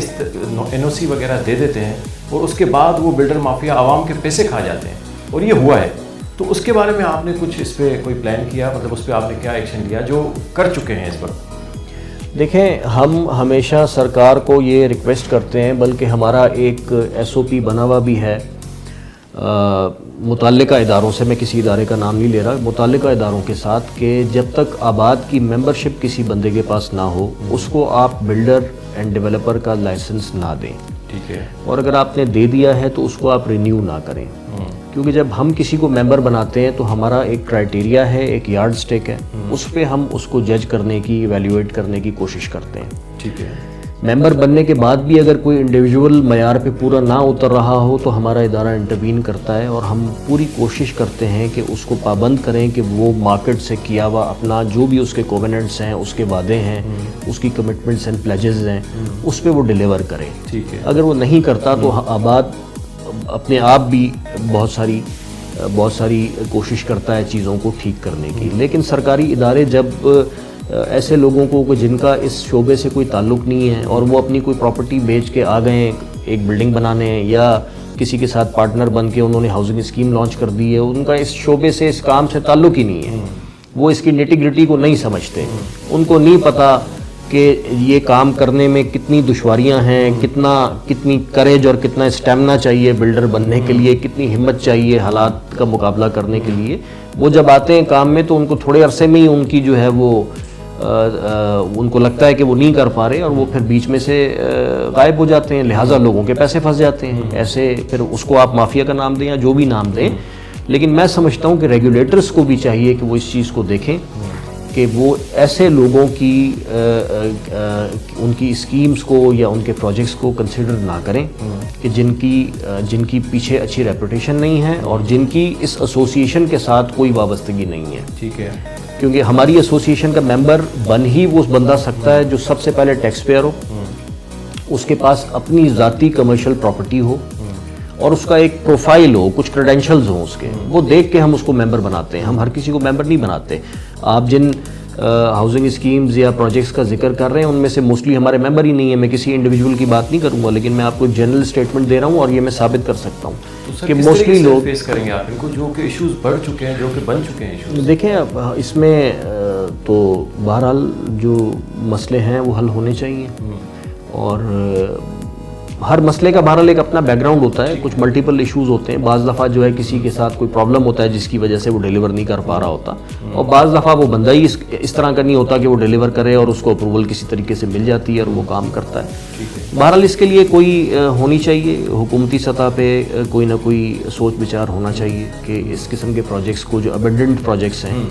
NOC وغیرہ دے دیتے ہیں اور اس کے بعد وہ بلڈر مافیا عوام کے پیسے کھا جاتے ہیں، اور یہ ہوا ہے. تو اس کے بارے میں آپ نے کچھ اس پہ کوئی پلان کیا، مطلب اس پہ آپ نے کیا ایکشن لیا جو کر چکے ہیں اس وقت؟ دیکھیں ہم ہمیشہ سرکار کو یہ ریکویسٹ کرتے ہیں، بلکہ ہمارا ایک SOP بنا ہوا بھی ہے متعلقہ اداروں سے، میں کسی ادارے کا نام نہیں لے رہا، متعلقہ اداروں کے ساتھ، کہ جب تک آباد کی ممبرشپ کسی بندے کے پاس نہ ہو اس کو آپ بلڈر اینڈ ڈیولپر کا لائسنس نہ دیں. ٹھیک ہے. اور اگر آپ نے دے دیا ہے تو اس کو آپ رینیو نہ کریں، کیونکہ جب ہم کسی کو ممبر بناتے ہیں تو ہمارا ایک کرائیٹیریا ہے، ایک یارڈ سٹیک ہے، اس پہ ہم اس کو جج کرنے کی، ایویلیویٹ کرنے کی کوشش کرتے ہیں. ٹھیک ہے. ممبر بننے کے بعد بھی اگر کوئی انڈیویجول معیار پہ پورا نہ اتر رہا ہو تو ہمارا ادارہ انٹروین کرتا ہے، اور ہم پوری کوشش کرتے ہیں کہ اس کو پابند کریں کہ وہ مارکیٹ سے کیا ہوا اپنا جو بھی اس کے کووننٹس ہیں، اس کے وعدے ہیں، اس کی کمٹمنٹس اینڈ پلیجز ہیں، اس پہ وہ ڈیلیور کریں. ٹھیک ہے. اگر اگر وہ نہیں کرتا تو آباد اپنے آپ بھی بہت ساری کوشش کرتا ہے چیزوں کو ٹھیک کرنے کی. لیکن سرکاری ادارے جب ایسے لوگوں کو جن کا اس شعبے سے کوئی تعلق نہیں ہے اور وہ اپنی کوئی پراپرٹی بیچ کے آ گئے ہیں ایک بلڈنگ بنانے، یا کسی کے ساتھ پارٹنر بن کے انہوں نے ہاؤسنگ اسکیم لانچ کر دی ہے، ان کا اس شعبے سے، اس کام سے تعلق ہی نہیں ہے، وہ اس کی نیٹی گریٹی کو نہیں سمجھتے، ان کو نہیں پتہ کہ یہ کام کرنے میں کتنی دشواریاں ہیں، کتنی کریج اور کتنا اسٹیمنا چاہیے بلڈر بننے کے لیے، کتنی ہمت چاہیے حالات کا مقابلہ کرنے کے لیے. وہ جب آتے ہیں کام میں تو ان کو تھوڑے عرصے میں ہی ان کی جو ہے وہ ان کو لگتا ہے کہ وہ نہیں کر پا رہے، اور وہ پھر بیچ میں سے غائب ہو جاتے ہیں، لہٰذا لوگوں کے پیسے پھنس جاتے ہیں. ایسے پھر اس کو آپ مافیا کا نام دیں یا جو بھی نام دیں، لیکن میں سمجھتا ہوں کہ ریگولیٹرز کو بھی چاہیے کہ وہ اس چیز کو دیکھیں کہ وہ ایسے لوگوں کی ان کی اسکیمز کو یا ان کے پروجیکٹس کو کنسیڈر نہ کریں کہ جن کی پیچھے اچھی ریپوٹیشن نہیں ہے اور جن کی اس ایسوسیشن کے ساتھ کوئی وابستگی نہیں ہے. ٹھیک ہے. کیونکہ ہماری ایسوسیشن کا ممبر بن ہی وہ بندہ سکتا ہے جو سب سے پہلے ٹیکس پیئر ہو، اس کے پاس اپنی ذاتی کمرشل پراپرٹی ہو، اور اس کا ایک پروفائل ہو، کچھ کریڈینشلز ہوں اس کے، وہ دیکھ کے ہم اس کو ممبر بناتے ہیں. ہم ہر کسی کو ممبر نہیں بناتے. آپ جن ہاؤسنگ اسکیمز یا پروجیکٹس کا ذکر کر رہے ہیں ان میں سے موسٹلی ہمارے ممبر ہی نہیں ہیں. میں کسی انڈیویجول کی بات نہیں کروں گا، لیکن میں آپ کو جنرل اسٹیٹمنٹ دے رہا ہوں اور یہ میں ثابت کر سکتا ہوں کہ موسٹلی لوگ فیس کریں گے آپ ان کو جو کہ ایشوز بڑھ چکے ہیں، جو کہ بن چکے ہیں ایشوز. دیکھیں اس میں تو بہرحال جو مسئلے ہیں وہ حل ہونے چاہیے، اور ہر مسئلے کا بہرحال ایک اپنا بیک گراؤنڈ ہوتا ہے. کچھ ملٹیپل ایشوز ہوتے ہیں، بعض دفعہ جو ہے کسی کے ساتھ کوئی پرابلم ہوتا ہے جس کی وجہ سے وہ ڈیلیور نہیں کر پا رہا ہوتا، اور بعض دفعہ وہ بندہ ہی اس طرح کا نہیں ہوتا کہ وہ ڈیلیور کرے اور اس کو اپروول کسی طریقے سے مل جاتی ہے اور وہ کام کرتا ہے. بہرحال اس کے لیے کوئی ہونی چاہیے حکومتی سطح پہ کوئی نہ کوئی سوچ بچار ہونا چاہیے کہ اس قسم کے پروجیکٹس کو، جو ابنڈنٹ پروجیکٹس ہیں،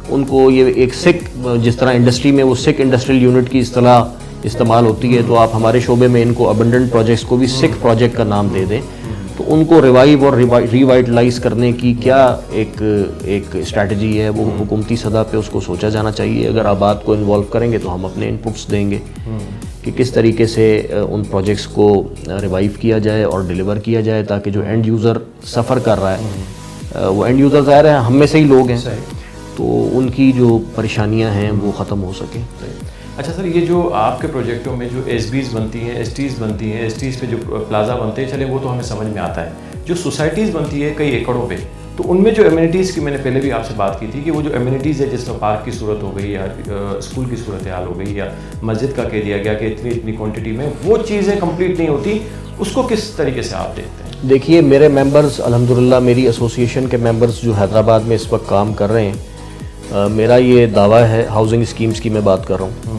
ان کو یہ ایک سک، جس طرح انڈسٹری میں وہ سک انڈسٹریل یونٹ کی اصطلاح استعمال ہوتی ہے، تو آپ ہمارے شعبے میں ان کو ابنڈنٹ پروجیکٹس کو بھی سک پروجیکٹ کا نام دے دیں. تو ان کو ریوائیو اور ریوائٹلائز کرنے کی کیا ایک اسٹریٹجی ہے، وہ حکومتی سطح پہ اس کو سوچا جانا چاہیے. اگر آباد کو انوالو کریں گے تو ہم اپنے انپٹس دیں گے کہ کس طریقے سے ان پروجیکٹس کو ریوائیو کیا جائے اور ڈیلیور کیا جائے، تاکہ جو اینڈ یوزر سفر کر رہا ہے، وہ اینڈ یوزر ظاہر ہے ہم میں سے ہی لوگ ہیں، تو ان کی جو پریشانیاں ہیں وہ ختم ہو سکیں. اچھا سر، یہ جو آپ کے پروجیکٹوں میں جو ایس بیز بنتی ہیں، ایس ٹیز بنتی ہیں، ایس ٹیز پہ جو پلازا بنتے ہیں، چلے وہ تو ہمیں سمجھ میں آتا ہے. جو سوسائٹیز بنتی ہے کئی ایکڑوں پہ، تو ان میں جو ایمینٹیز کی میں نے پہلے بھی آپ سے بات کی تھی کہ وہ جو ایمینٹیز ہے، جس میں پارک کی صورت ہو گئی یا اسکول کی صورتحال ہو گئی یا مسجد کا کہہ دیا گیا کہ اتنی کوانٹٹی میں وہ چیزیں کمپلیٹ نہیں ہوتی، اس کو کس طریقے سے آپ دیکھتے ہیں؟ دیکھیے میرے ممبرز الحمدللہ، میری ایسوسیشن کے ممبرز جو حیدرآباد میں اس وقت کام کر رہے ہیں، میرا یہ دعویٰ ہے، ہاؤسنگ اسکیمز کی میں بات کر رہا ہوں،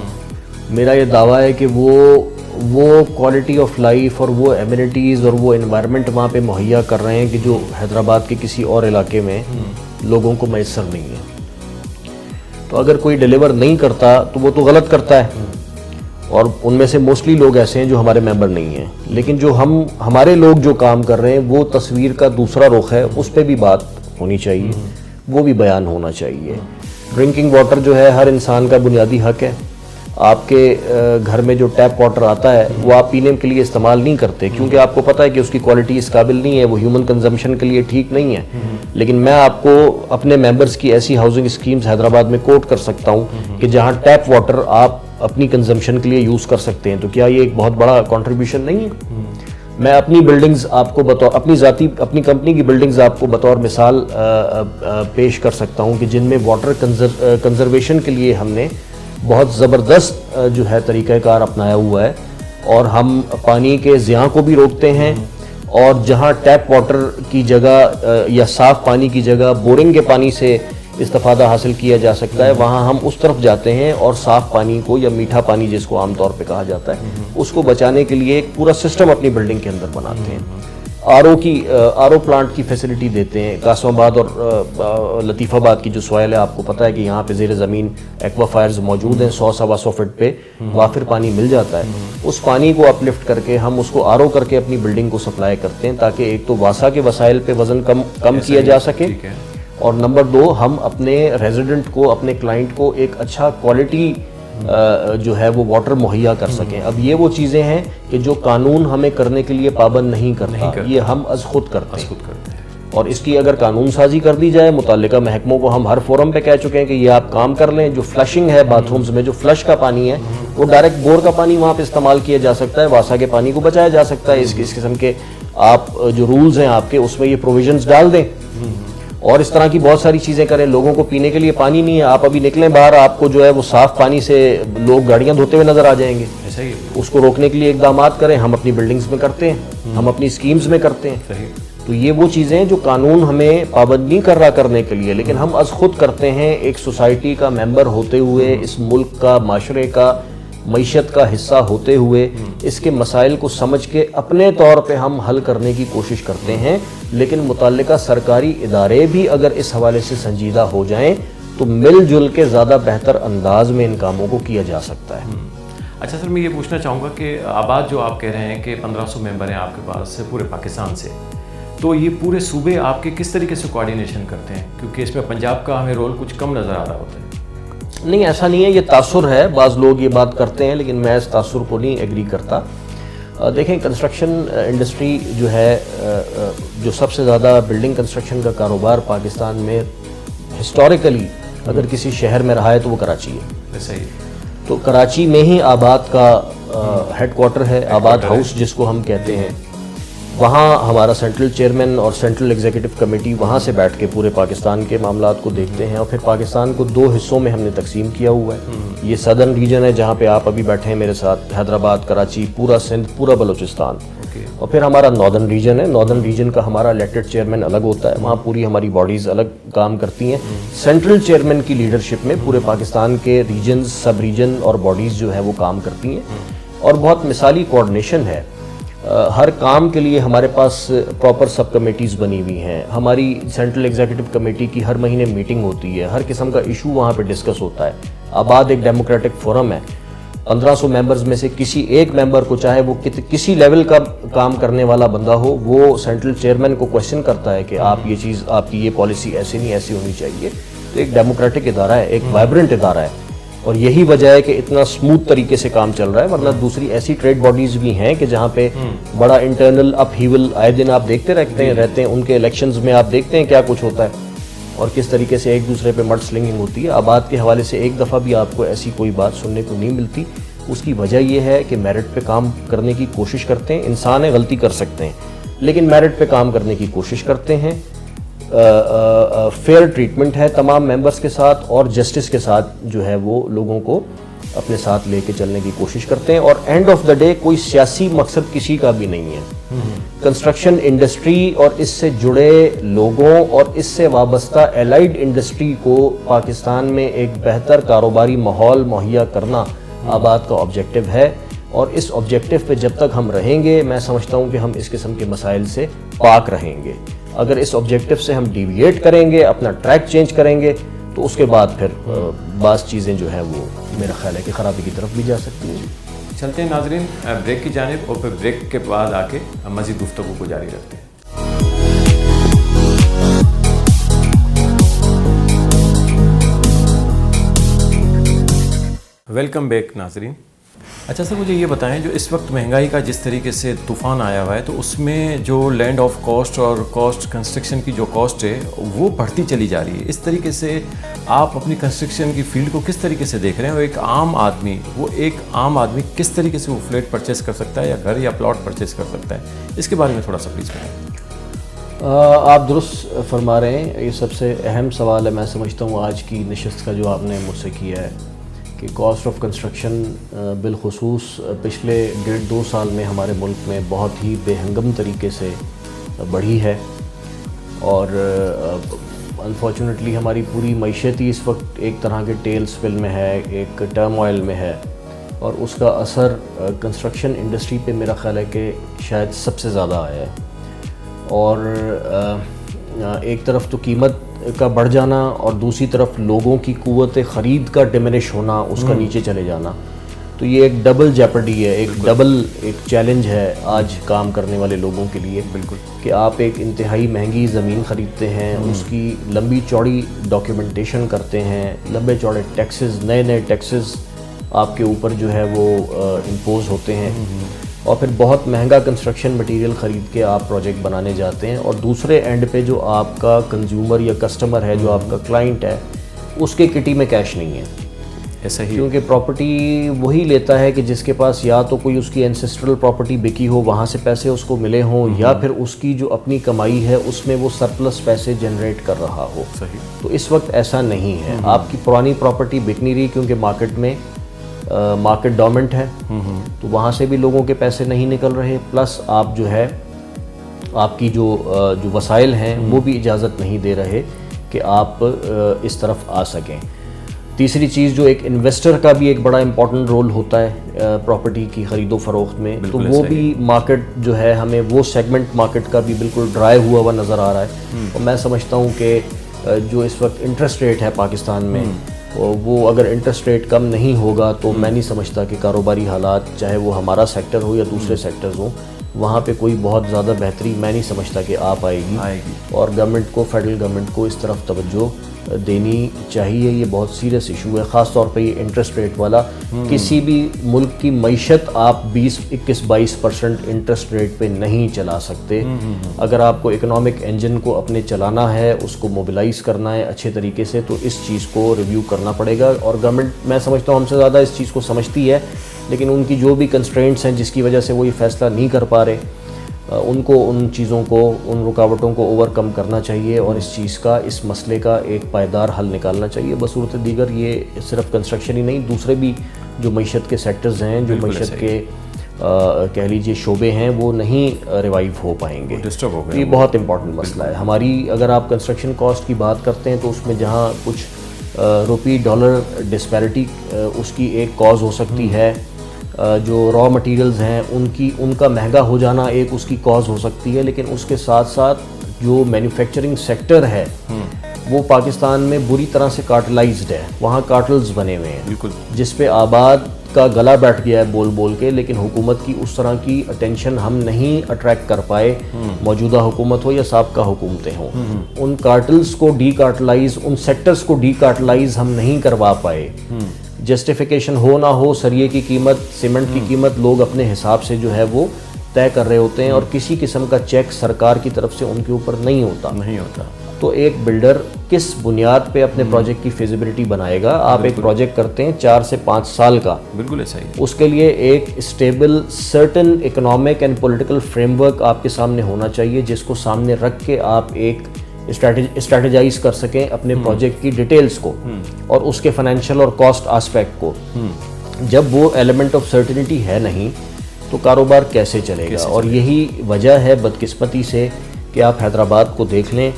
میرا یہ دعویٰ ہے کہ وہ کوالٹی آف لائف اور وہ ایمینٹیز اور وہ انوائرمنٹ وہاں پہ مہیا کر رہے ہیں کہ جو حیدرآباد کے کسی اور علاقے میں لوگوں کو میسر نہیں ہے. تو اگر کوئی ڈیلیور نہیں کرتا تو وہ تو غلط کرتا ہے، اور ان میں سے موسٹلی لوگ ایسے ہیں جو ہمارے ممبر نہیں ہیں. لیکن جو ہمارے لوگ جو کام کر رہے ہیں وہ تصویر کا دوسرا رخ ہے، اس پہ بھی بات ہونی چاہیے، وہ بھی بیان ہونا چاہیے. ڈرنکنگ واٹر جو ہے ہر انسان کا بنیادی حق ہے. آپ کے گھر میں جو ٹیپ واٹر آتا ہے وہ آپ پینے کے لیے استعمال نہیں کرتے، کیونکہ آپ کو پتہ ہے کہ اس کی کوالٹی اس قابل نہیں ہے، وہ ہیومن کنزمپشن کے لیے ٹھیک نہیں ہے. لیکن میں آپ کو اپنے ممبرز کی ایسی ہاؤسنگ اسکیمز حیدرآباد میں کوٹ کر سکتا ہوں کہ جہاں ٹیپ واٹر آپ اپنی کنزمپشن کے لیے یوز کر سکتے ہیں. تو کیا یہ ایک بہت بڑا کنٹریبیوشن نہیں ہے؟ میں اپنی بلڈنگز آپ کو بطور اپنی کمپنی کی بلڈنگز آپ کو بطور مثال پیش کر سکتا ہوں کہ جن میں واٹر کنزرویشن کے لیے ہم نے بہت زبردست جو ہے طریقہ کار اپنایا ہوا ہے، اور ہم پانی کے ضیاع کو بھی روکتے ہیں، اور جہاں ٹیپ واٹر کی جگہ یا صاف پانی کی جگہ بورنگ کے پانی سے استفادہ حاصل کیا جا سکتا ہے، وہاں ہم اس طرف جاتے ہیں اور صاف پانی کو یا میٹھا پانی جس کو عام طور پہ کہا جاتا ہے اس کو بچانے کے لیے ایک پورا سسٹم اپنی بلڈنگ کے اندر بناتے ہیں۔ آر او پلانٹ کی فیسلٹی دیتے ہیں۔ قاسم آباد اور لطیف آباد کی جو سوائل ہے، آپ کو پتہ ہے کہ یہاں پہ زیر زمین ایکوا فائرز موجود ہیں، 100-125 فٹ پہ وافر پانی مل جاتا ہے۔ اس پانی کو اپ لفٹ کر کے ہم اس کو RO کر کے اپنی بلڈنگ کو سپلائی کرتے ہیں، تاکہ ایک تو واسا کے وسائل پہ وزن کم کیا جا سکے، اور نمبر 2 ہم اپنے ریزیڈنٹ کو، اپنے کلائنٹ کو ایک اچھا کوالٹی جو ہے وہ واٹر مہیا کر سکیں۔ اب یہ وہ چیزیں ہیں کہ جو قانون ہمیں کرنے کے لیے پابند نہیں کرتا، یہ ہم از خود کرتے ہیں، اور اس کی اگر قانون سازی کر دی جائے، متعلقہ محکموں کو ہم ہر فورم پہ کہہ چکے ہیں کہ یہ آپ کام کر لیں۔ جو فلشنگ ہے باتھ رومز میں، جو فلش کا پانی ہے، وہ ڈائریکٹ بور کا پانی وہاں پہ استعمال کیا جا سکتا ہے، واسا کے پانی کو بچایا جا سکتا ہے۔ اس قسم کے آپ جو رولز ہیں آپ کے، اس میں یہ پروویژنز ڈال دیں، اور اس طرح کی بہت ساری چیزیں کریں۔ لوگوں کو پینے کے لیے پانی نہیں ہے، آپ ابھی نکلیں باہر، آپ کو جو ہے وہ صاف پانی سے لوگ گاڑیاں دھوتے ہوئے نظر آ جائیں گے۔ اس کو روکنے کے لیے اقدامات کریں، ہم اپنی بلڈنگز میں کرتے ہیں، ہم اپنی اسکیمز میں کرتے ہیں۔ تو یہ وہ چیزیں ہیں جو قانون ہمیں پابند نہیں کر رہا کرنے کے لیے، لیکن ہم از خود کرتے ہیں، ایک سوسائٹی کا ممبر ہوتے ہوئے، اس ملک کا، معاشرے کا، معیشت کا حصہ ہوتے ہوئے، اس کے مسائل کو سمجھ کے اپنے طور پہ ہم حل کرنے کی کوشش کرتے ہیں۔ لیکن متعلقہ سرکاری ادارے بھی اگر اس حوالے سے سنجیدہ ہو جائیں تو مل جل کے زیادہ بہتر انداز میں ان کاموں کو کیا جا سکتا ہے۔ اچھا سر، میں یہ پوچھنا چاہوں گا کہ آباد جو آپ کہہ رہے ہیں کہ 1500 ممبر ہیں آپ کے پاس پورے پاکستان سے، تو یہ پورے صوبے آپ کے کس طریقے سے کوآرڈینیشن کرتے ہیں؟ کیونکہ اس میں پنجاب کا ہمیں رول کچھ کم نظر آ رہا ہوتا ہے۔ نہیں، ایسا نہیں ہے، یہ تاثر ہے، بعض لوگ یہ بات کرتے ہیں، لیکن میں اس تاثر کو نہیں ایگری کرتا۔ دیکھیں، کنسٹرکشن انڈسٹری جو ہے، جو سب سے زیادہ بلڈنگ کنسٹرکشن کا کاروبار پاکستان میں ہسٹوریکلی اگر کسی شہر میں رہا ہے تو وہ کراچی ہے۔ صحیح۔ تو کراچی میں ہی آباد کا ہیڈ کوارٹر ہے، آباد ہاؤس جس کو ہم کہتے ہیں۔ وہاں ہمارا سینٹرل چیئرمین اور سینٹرل ایگزیکٹو کمیٹی وہاں سے بیٹھ کے پورے پاکستان کے معاملات کو دیکھتے ہیں، اور پھر پاکستان کو 2 حصوں میں ہم نے تقسیم کیا ہوا ہے۔ یہ سدرن ریجن ہے جہاں پہ آپ ابھی بیٹھے ہیں میرے ساتھ، حیدرآباد، کراچی، پورا سندھ، پورا بلوچستان، اور پھر ہمارا ناردرن ریجن ہے۔ ناردرن ریجن کا ہمارا الیکٹڈ چیئرمین الگ ہوتا ہے، وہاں پوری ہماری باڈیز الگ کام کرتی ہیں۔ سینٹرل چیئرمین کی لیڈرشپ میں پورے پاکستان کے ریجنز، سب ریجن اور باڈیز جو ہے وہ کام کرتی ہیں، اور بہت مثالی کوآرڈینیشن ہے۔ ہر کام کے لیے ہمارے پاس پراپر سب کمیٹیز بنی ہوئی ہیں۔ ہماری سینٹرل ایگزیکٹو کمیٹی کی ہر مہینے میٹنگ ہوتی ہے، ہر قسم کا ایشو وہاں پہ ڈسکس ہوتا ہے۔ آباد ایک ڈیموکریٹک فورم ہے، 1500 ممبرز میں سے کسی ایک ممبر کو، چاہے وہ کسی لیول کا کام کرنے والا بندہ ہو، وہ سینٹرل چیئرمین کو کویشچن کرتا ہے کہ آپ یہ چیز، آپ کی یہ پالیسی ایسی نہیں، ایسی ہونی چاہیے۔ تو ایک ڈیموکریٹک ادارہ ہے، ایک وائبرنٹ ادارہ ہے، اور یہی وجہ ہے کہ اتنا سموتھ طریقے سے کام چل رہا ہے۔ ورنہ دوسری ایسی ٹریڈ باڈیز بھی ہیں کہ جہاں پہ بڑا انٹرنل اپ ہیول آئے دن آپ دیکھتے رہتے ہیں، ان کے الیکشنز میں آپ دیکھتے ہیں کیا کچھ ہوتا ہے اور کس طریقے سے ایک دوسرے پہ مڈ سلنگنگ ہوتی ہے۔ آباد کے حوالے سے ایک دفعہ بھی آپ کو ایسی کوئی بات سننے کو نہیں ملتی۔ اس کی وجہ یہ ہے کہ میرٹ پہ کام کرنے کی کوشش کرتے ہیں۔ انسان ہے، غلطی کر سکتے ہیں، لیکن میرٹ پہ کام کرنے کی کوشش کرتے ہیں۔ فیئر ٹریٹمنٹ ہے تمام ممبرز کے ساتھ، اور جسٹس کے ساتھ جو ہے وہ لوگوں کو اپنے ساتھ لے کے چلنے کی کوشش کرتے ہیں، اور اینڈ آف دا ڈے کوئی سیاسی مقصد کسی کا بھی نہیں ہے۔ کنسٹرکشن انڈسٹری اور اس سے جڑے لوگوں اور اس سے وابستہ الائیڈ انڈسٹری کو پاکستان میں ایک بہتر کاروباری ماحول مہیا کرنا آباد کا آبجیکٹو ہے، اور اس آبجیکٹو پہ جب تک ہم رہیں گے، میں سمجھتا ہوں کہ ہم اس قسم کے مسائل سے پاک رہیں گے۔ اگر اس آبجیکٹو سے ہم ڈیویٹ کریں گے، اپنا ٹریک چینج کریں گے، تو اس کے بعد پھر بعض چیزیں جو ہیں وہ میرا خیال ہے کہ خرابی کی طرف بھی جا سکتی ہیں۔ چلتے ہیں ناظرین بریک کی جانب، اور پھر بریک کے بعد آ کے ہم مزید گفتگو کو جاری رکھتے ہیں۔ ویلکم بیک ناظرین۔ اچھا سر، مجھے یہ بتائیں، جو اس وقت مہنگائی کا جس طریقے سے طوفان آیا ہوا ہے، تو اس میں جو لینڈ آف کاسٹ اور کاسٹ کنسٹرکشن کی جو کاسٹ ہے وہ بڑھتی چلی جا رہی ہے۔ اس طریقے سے آپ اپنی کنسٹرکشن کی فیلڈ کو کس طریقے سے دیکھ رہے ہیں؟ اور ایک عام آدمی کس طریقے سے وہ فلیٹ پرچیز کر سکتا ہے، یا گھر یا پلاٹ پرچیز کر سکتا ہے؟ اس کے بارے میں تھوڑا سا پلیز بتائیں۔ آپ درست فرما رہے ہیں، یہ سب سے اہم سوال ہے میں سمجھتا ہوں آج کی نشست کا جو آپ نے مجھ سے کیا ہے، کہ کاسٹ آف کنسٹرکشن بالخصوص پچھلے 1.5-2 سال میں ہمارے ملک میں بہت ہی بے ہنگم طریقے سے بڑھی ہے، اور انفارچونیٹلی ہماری پوری معیشت ہی اس وقت ایک طرح کے ٹیل سپل میں ہے، ایک ٹرم آئل میں ہے، اور اس کا اثر کنسٹرکشن انڈسٹری پہ میرا خیال ہے کہ شاید سب سے زیادہ آیا ہے۔ اور ایک طرف تو قیمت کا بڑھ جانا اور دوسری طرف لوگوں کی قوت خرید کا ڈیمینش ہونا، اس کا نیچے چلے جانا، تو یہ ایک ڈبل جیپرڈی ہے، ایک چیلنج ہے آج کام کرنے والے لوگوں کے لیے، بالکل، کہ آپ ایک انتہائی مہنگی زمین خریدتے ہیں، اس کی لمبی چوڑی ڈاکیومنٹیشن کرتے ہیں، لمبے چوڑے ٹیکسز، نئے ٹیکسز آپ کے اوپر جو ہے وہ امپوز ہوتے ہیں، اور پھر بہت مہنگا کنسٹرکشن مٹیریل خرید کے آپ پروجیکٹ بنانے جاتے ہیں، اور دوسرے اینڈ پہ جو آپ کا کنزیومر یا کسٹمر ہے، جو آپ کا کلائنٹ ہے، اس کے کٹی میں کیش نہیں ہے۔ ایسا ہی، کیونکہ پراپرٹی وہی لیتا ہے کہ جس کے پاس یا تو کوئی اس کی اینسیسٹرل پراپرٹی بکی ہو، وہاں سے پیسے اس کو ملے ہوں، یا پھر اس کی جو اپنی کمائی ہے اس میں وہ سرپلس پیسے جنریٹ کر رہا ہو۔ تو اس وقت ایسا نہیں ہے، آپ کی پرانی پراپرٹی بک نہیں رہی کیونکہ مارکیٹ میں مارکیٹ ڈومنٹ ہے، تو وہاں سے بھی لوگوں کے پیسے نہیں نکل رہے، پلس آپ جو ہے آپ کی جو وسائل ہیں وہ بھی اجازت نہیں دے رہے کہ آپ اس طرف آ سکیں۔ تیسری چیز، جو ایک انویسٹر کا بھی ایک بڑا امپورٹنٹ رول ہوتا ہے پراپرٹی کی خرید و فروخت میں، تو وہ بھی مارکیٹ جو ہے ہمیں وہ سیگمنٹ مارکیٹ کا بھی بالکل ڈرائی ہوا نظر آ رہا ہے، اور میں سمجھتا ہوں کہ جو اس وقت انٹرسٹ ریٹ ہے پاکستان میں، وہ اگر انٹرسٹ ریٹ کم نہیں ہوگا تو میں نہیں سمجھتا کہ کاروباری حالات، چاہے وہ ہمارا سیکٹر ہو یا دوسرے سیکٹرز ہوں، وہاں پہ کوئی بہت زیادہ بہتری میں نہیں سمجھتا کہ آ پائے گی، اور گورنمنٹ کو، فیڈرل گورنمنٹ کو اس طرف توجہ دینی چاہیے۔ یہ بہت سیریس ایشو ہے، خاص طور پہ یہ انٹرسٹ ریٹ والا۔ کسی بھی ملک کی معیشت آپ 20-21-22% انٹرسٹ ریٹ پہ نہیں چلا سکتے۔ اگر آپ کو اکنامک انجن کو اپنے چلانا ہے، اس کو موبلائز کرنا ہے اچھے طریقے سے، تو اس چیز کو ریویو کرنا پڑے گا، اور گورنمنٹ میں سمجھتا ہوں ہم سے زیادہ اس چیز کو سمجھتی ہے، لیکن ان کی جو بھی کنسٹرینٹس ہیں جس کی وجہ سے وہ یہ فیصلہ نہیں کر پا رہے، ان کو ان چیزوں کو، ان رکاوٹوں کو اوور کم کرنا چاہیے، اور اس چیز کا، اس مسئلے کا ایک پائیدار حل نکالنا چاہیے۔ بصورت دیگر یہ صرف کنسٹرکشن ہی نہیں، دوسرے بھی جو معیشت کے سیکٹرز ہیں، جو معیشت کے کہہ لیجیے شعبے ہیں، وہ نہیں ریوائیو ہو پائیں گے۔ یہ بہت امپورٹنٹ مسئلہ ہے ہماری۔ اگر آپ کنسٹرکشن کاسٹ کی بات کرتے ہیں تو اس میں جہاں کچھ روپی ڈالر ڈسپیرٹی اس کی ایک کاز ہو سکتی ہے، جو را مٹیریلز ہیں ان کا مہنگا ہو جانا ایک اس کی کاز ہو سکتی ہے، لیکن اس کے ساتھ ساتھ جو مینوفیکچرنگ سیکٹر ہے وہ پاکستان میں بری طرح سے کارٹلائزڈ ہے، وہاں کارٹلز بنے ہوئے ہیں جس پہ آباد کا گلا بیٹھ گیا ہے بول بول کے، لیکن حکومت کی اس طرح کی اٹینشن ہم نہیں اٹریکٹ کر پائے، موجودہ حکومت ہو یا سابقہ حکومتیں ہوں، ان کارٹلز کو ڈی کارٹلائز، ان سیکٹرز کو ڈی کارٹلائز ہم نہیں کروا پائے۔ جسٹیفیکیشن ہو نہ ہو، سریے کی قیمت، سیمنٹ کی قیمت لوگ اپنے حساب سے جو ہے وہ طے کر رہے ہوتے ہیں، اور کسی قسم کا چیک سرکار کی طرف سے ان کے اوپر نہیں ہوتا۔ تو ایک بلڈر کس بنیاد پہ اپنے پروجیکٹ کی فیزیبلٹی بنائے گا؟ آپ ایک پروجیکٹ کرتے ہیں 4 سے 5 سال کا، بالکل ایسا ہی، اس کے لیے ایک stable certain economic and political frame work آپ کے سامنے ہونا چاہیے، جس کو سامنے رکھ کے آپ ایک اسٹریٹجائز کر سکیں اپنے پروجیکٹ کی ڈیٹیلز کو اور اس کے فائنینشیل اور کاسٹ آسپیکٹ کو۔ جب وہ ایلیمنٹ آف سرٹنٹی ہے نہیں تو کاروبار کیسے چلے گا؟ اور یہی وجہ ہے بدقسمتی سے کہ آپ حیدرآباد کو دیکھ لیں،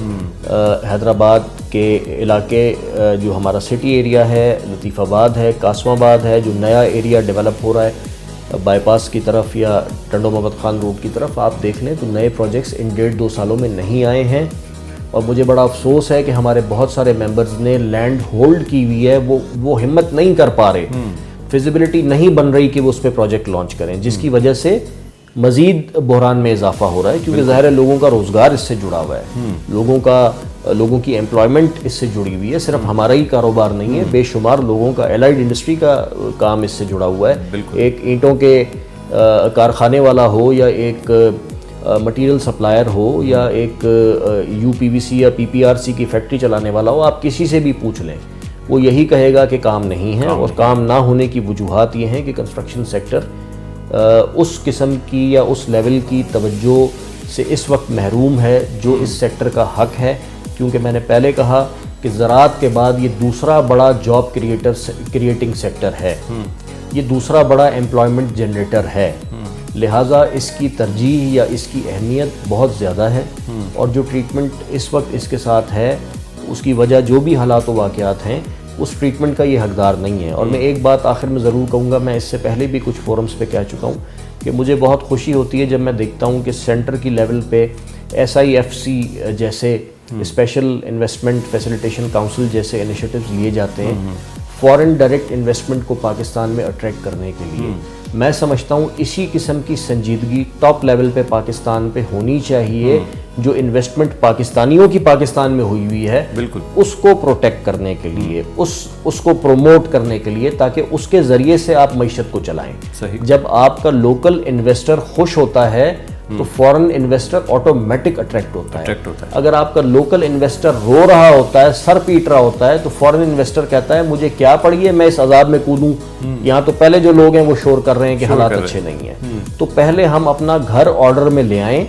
حیدرآباد کے علاقے جو ہمارا سٹی ایریا ہے، لطیف آباد ہے، قاسم آباد ہے، جو نیا ایریا ڈیولپ ہو رہا ہے بائی پاس کی طرف یا ٹنڈو محمد خان روڈ کی طرف، آپ دیکھ لیں تو نئے پروجیکٹس ان 1.5-2 سالوں میں نہیں آئے ہیں، اور مجھے بڑا افسوس ہے کہ ہمارے بہت سارے ممبرز نے لینڈ ہولڈ کی ہوئی ہے، وہ ہمت نہیں کر پا رہے، فیزیبلٹی نہیں بن رہی کہ وہ اس پہ پروجیکٹ لانچ کریں، جس کی وجہ سے مزید بحران میں اضافہ ہو رہا ہے، کیونکہ ظاہر ہے لوگوں کا روزگار اس سے جڑا ہوا ہے، لوگوں کی ایمپلائمنٹ اس سے جڑی ہوئی ہے، صرف ہمارا ہی کاروبار نہیں ہے، بے شمار لوگوں کا الائیڈ انڈسٹری کا کام اس سے جڑا ہوا ہے۔ ایک اینٹوں کے کارخانے والا ہو، یا ایک مٹیریل سپلائر ہو، یا ایک یو پی وی سی یا پی پی آر سی کی فیکٹری چلانے والا ہو، آپ کسی سے بھی پوچھ لیں، وہ یہی کہے گا کہ کام نہیں ہے، اور کام نہ ہونے کی وجوہات یہ ہیں کہ کنسٹرکشن سیکٹر اس قسم کی یا اس لیول کی توجہ سے اس وقت محروم ہے جو اس سیکٹر کا حق ہے، کیونکہ میں نے پہلے کہا کہ زراعت کے بعد یہ دوسرا بڑا جاب کریٹنگ سیکٹر ہے، یہ دوسرا بڑا ایمپلائمنٹ جنریٹر ہے، لہٰذا اس کی ترجیح یا اس کی اہمیت بہت زیادہ ہے، اور جو ٹریٹمنٹ اس وقت اس کے ساتھ ہے اس کی وجہ جو بھی حالات و واقعات ہیں اس ٹریٹمنٹ کا یہ حقدار نہیں ہے۔ اور میں ایک بات آخر میں ضرور کہوں گا، میں اس سے پہلے بھی کچھ فورمز پہ کہہ چکا ہوں کہ مجھے بہت خوشی ہوتی ہے جب میں دیکھتا ہوں کہ سینٹر کی لیول پہ SIFC جیسے اسپیشل انویسٹمنٹ فیسیلیٹیشن کاؤنسل جیسے انیشیٹیوز لیے جاتے ہیں فورن ڈائریکٹ انویسٹمنٹ کو پاکستان میں اٹریکٹ کرنے کے لیے۔ میں سمجھتا ہوں اسی قسم کی سنجیدگی ٹاپ لیول پہ پاکستان پہ ہونی چاہیے، جو انویسٹمنٹ پاکستانیوں کی پاکستان میں ہوئی ہوئی ہے بالکل اس کو پروٹیکٹ کرنے کے لیے، اس کو پروموٹ کرنے کے لیے، تاکہ اس کے ذریعے سے آپ معیشت کو چلائیں۔ صحیح۔ جب آپ کا لوکل انویسٹر خوش ہوتا ہے تو فورن انویسٹر آٹومیٹک اٹریکٹ ہوتا ہے۔ اگر آپ کا لوکل انویسٹر رو رہا ہوتا ہے، سر پیٹ رہا ہوتا ہے، تو فورن انویسٹر کہتا ہے مجھے کیا پڑی ہے، میں اس عذاب میں کودوں، یہاں تو پہلے جو لوگ ہیں وہ شور کر رہے ہیں کہ حالات اچھے نہیں ہیں۔ تو پہلے ہم اپنا گھر آرڈر میں لے آئیں،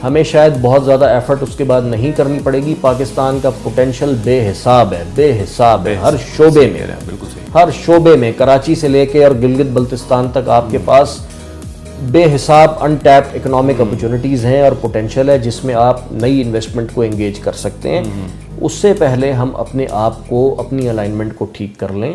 ہمیں شاید بہت زیادہ ایفرٹ اس کے بعد نہیں کرنی پڑے گی۔ پاکستان کا پوٹینشیل بے حساب ہے، بے حساب ہے، ہر شعبے میں، بالکل صحیح، ہر شعبے میں، کراچی سے لے کے اور گلگت بلتستان تک آپ کے پاس بے حساب ان ٹیپ اکنامک اپرچونٹیز ہیں اور پوٹینشیل ہے جس میں آپ نئی انویسٹمنٹ کو انگیج کر سکتے ہیں۔ اس سے پہلے ہم اپنے آپ کو، اپنی الائنمنٹ کو ٹھیک کر لیں،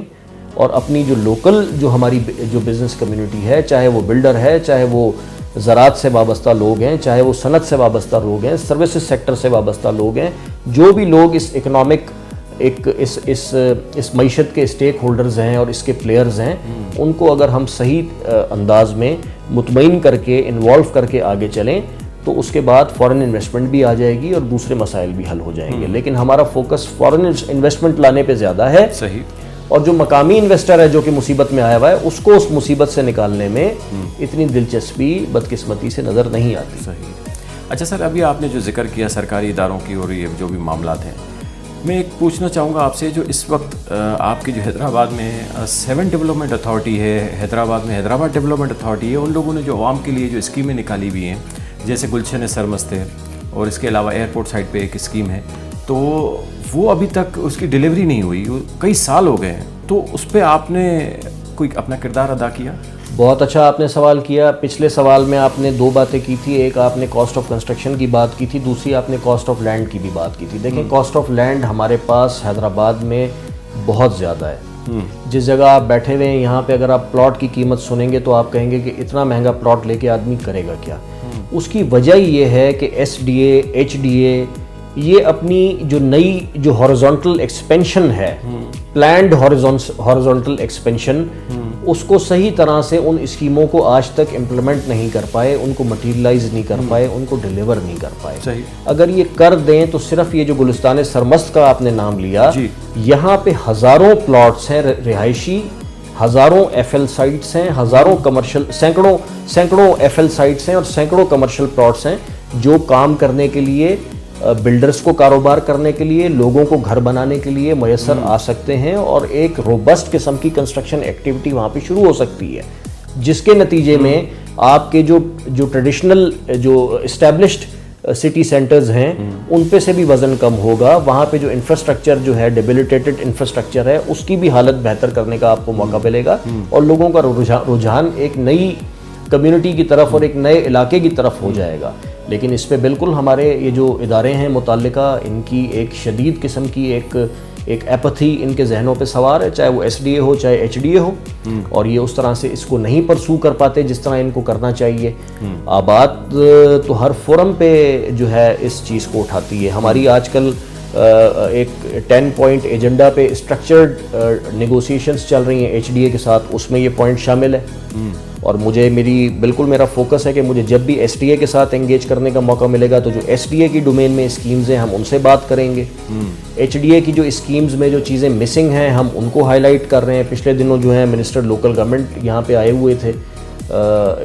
اور اپنی جو لوکل جو ہماری جو بزنس کمیونٹی ہے، چاہے وہ بلڈر ہے، چاہے وہ زراعت سے وابستہ لوگ ہیں، چاہے وہ صنعت سے وابستہ لوگ ہیں، سروسز سیکٹر سے وابستہ لوگ ہیں، جو بھی لوگ اس اکنامک اس معیشت کے اسٹیک ہولڈرز ہیں اور اس کے پلیئرز ہیں، ان کو اگر ہم صحیح انداز میں مطمئن کر کے انوالو کر کے آگے چلیں تو اس کے بعد فورن انویسٹمنٹ بھی آ جائے گی اور دوسرے مسائل بھی حل ہو جائیں گے۔ لیکن ہمارا فوکس فورن انویسٹمنٹ لانے پہ زیادہ ہے، صحیح، اور جو مقامی انویسٹر ہے جو کہ مصیبت میں آیا ہوا ہے اس کو اس مصیبت سے نکالنے میں اتنی دلچسپی بدقسمتی سے نظر نہیں آتی۔ صحیح۔ اچھا سر، ابھی آپ نے جو ذکر کیا سرکاری اداروں کی اور یہ جو بھی معاملات ہیں، میں ایک پوچھنا چاہوں گا آپ سے، جو اس وقت آپ کی جو حیدرآباد میں 7 ڈیولپمنٹ اتھارٹی ہے، حیدرآباد میں حیدرآباد ڈیولپمنٹ اتھارٹی ہے، ان لوگوں نے جو عوام کے لیے جو اسکیمیں نکالی ہوئی ہیں جیسے گلشن سرمست ہے، اور اس کے علاوہ ایئرپورٹ سائٹ پہ ایک اسکیم ہے، تو وہ ابھی تک اس کی ڈیلیوری نہیں ہوئی، کئی سال ہو گئے ہیں، تو اس پہ آپ نے کوئی اپنا کردار ادا کیا؟ بہت اچھا آپ نے سوال کیا۔ پچھلے سوال میں آپ نے 2 باتیں کی تھی، ایک آپ نے کاسٹ آف کنسٹرکشن کی بات کی تھی، دوسری آپ نے کاسٹ آف لینڈ کی بھی بات کی تھی۔ دیکھیں کاسٹ آف لینڈ ہمارے پاس حیدرآباد میں بہت زیادہ ہے۔ جس جگہ آپ بیٹھے ہوئے ہیں یہاں پہ اگر آپ پلاٹ کی قیمت سنیں گے تو آپ کہیں گے کہ اتنا مہنگا پلاٹ لے کے آدمی کرے گا کیا۔ اس کی وجہ یہ ہے کہ SDA HDA یہ اپنی جو نئی جو ہارزونٹل ایکسپینشن ہے، پلانڈ ہارزونٹل ایکسپینشن، اس کو صحیح طرح سے ان اسکیموں کو آج تک امپلیمنٹ نہیں کر پائے، ان کو مٹیریلائز نہیں کر پائے، ان کو ڈیلیور نہیں کر پائے۔ صحیح۔ اگر یہ کر دیں تو صرف یہ جو گلستان سرمست کا آپ نے نام لیا، یہاں پہ ہزاروں پلاٹس ہیں رہائشی، ہزاروں FL سائٹس ہیں، ہزاروں کمرشل، سینکڑوں FL سائٹس ہیں اور سینکڑوں کمرشل پلاٹس ہیں جو کام کرنے کے لیے، بلڈرز کو کاروبار کرنے کے لیے، لوگوں کو گھر بنانے کے لیے میسر آ سکتے ہیں، اور ایک روبسٹ قسم کی کنسٹرکشن ایکٹیویٹی وہاں پہ شروع ہو سکتی ہے، جس کے نتیجے میں آپ کے جو ٹریڈیشنل جو اسٹیبلشڈ سٹی سینٹرز ہیں ان پہ سے بھی وزن کم ہوگا، وہاں پہ جو انفراسٹرکچر جو ہے ڈیبلیٹیٹڈ انفراسٹرکچر ہے اس کی بھی حالت بہتر کرنے کا آپ کو موقع ملے گا، اور لوگوں کا رجحان ایک نئی کمیونٹی کی طرف اور ایک نئے علاقے کی طرف ہو جائے گا۔ لیکن اس پہ بالکل ہمارے یہ جو ادارے ہیں متعلقہ، ان کی ایک شدید قسم کی ایک ایپتھی ان کے ذہنوں پہ سوار ہے، چاہے وہ SDA ہو چاہے HDA ہو، اور یہ اس طرح سے اس کو نہیں پرسو کر پاتے جس طرح ان کو کرنا چاہیے۔ آباد تو ہر فورم پہ جو ہے اس چیز کو اٹھاتی ہے۔ ہماری آج کل ایک 10 پوائنٹ ایجنڈا پہ اسٹرکچرڈ نیگوسیشنز چل رہی ہیں HDA کے ساتھ، اس میں یہ پوائنٹ شامل ہے، اور بالکل میرا فوکس ہے کہ مجھے جب بھی SDA کے ساتھ انگیج کرنے کا موقع ملے گا تو جو SDA کی ڈومین میں اسکیمز ہیں ہم ان سے بات کریں گے، HDA کی جو اسکیمز میں جو چیزیں مسنگ ہیں ہم ان کو ہائی لائٹ کر رہے ہیں۔ پچھلے دنوں جو ہیں منسٹر لوکل گورنمنٹ یہاں پہ آئے ہوئے تھے،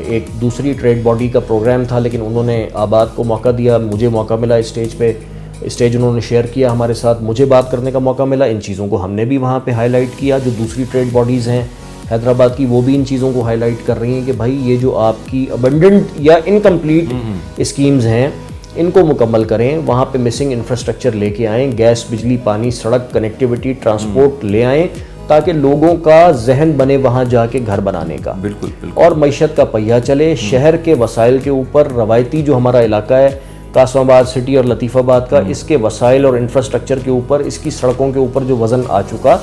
ایک دوسری ٹریڈ باڈی کا پروگرام تھا لیکن انہوں نے آباد کو موقع دیا، مجھے موقع ملا اسٹیج انہوں نے شیئر کیا ہمارے ساتھ، مجھے بات کرنے کا موقع ملا، ان چیزوں کو ہم نے بھی وہاں پہ ہائی لائٹ کیا۔ جو دوسری ٹریڈ باڈیز ہیں حیدرآباد کی وہ بھی ان چیزوں کو ہائی لائٹ کر رہی ہیں کہ بھائی یہ جو آپ کی ابنڈنٹ یا انکمپلیٹ اسکیمز ہیں ان کو مکمل کریں, وہاں پہ مسنگ انفراسٹرکچر لے کے آئیں, گیس, بجلی, پانی, سڑک, کنیکٹیوٹی, ٹرانسپورٹ لے آئیں تاکہ لوگوں کا ذہن بنے وہاں جا کے گھر بنانے کا, بالکل اور معیشت کا پہیہ چلے. شہر کے وسائل کے اوپر روایتی جو ہمارا علاقہ ہے قاسم آباد سٹی اور لطیف آباد کا, اس کے وسائل اور انفراسٹرکچر کے اوپر, اس کی سڑکوں کے اوپر جو وزن آ چکا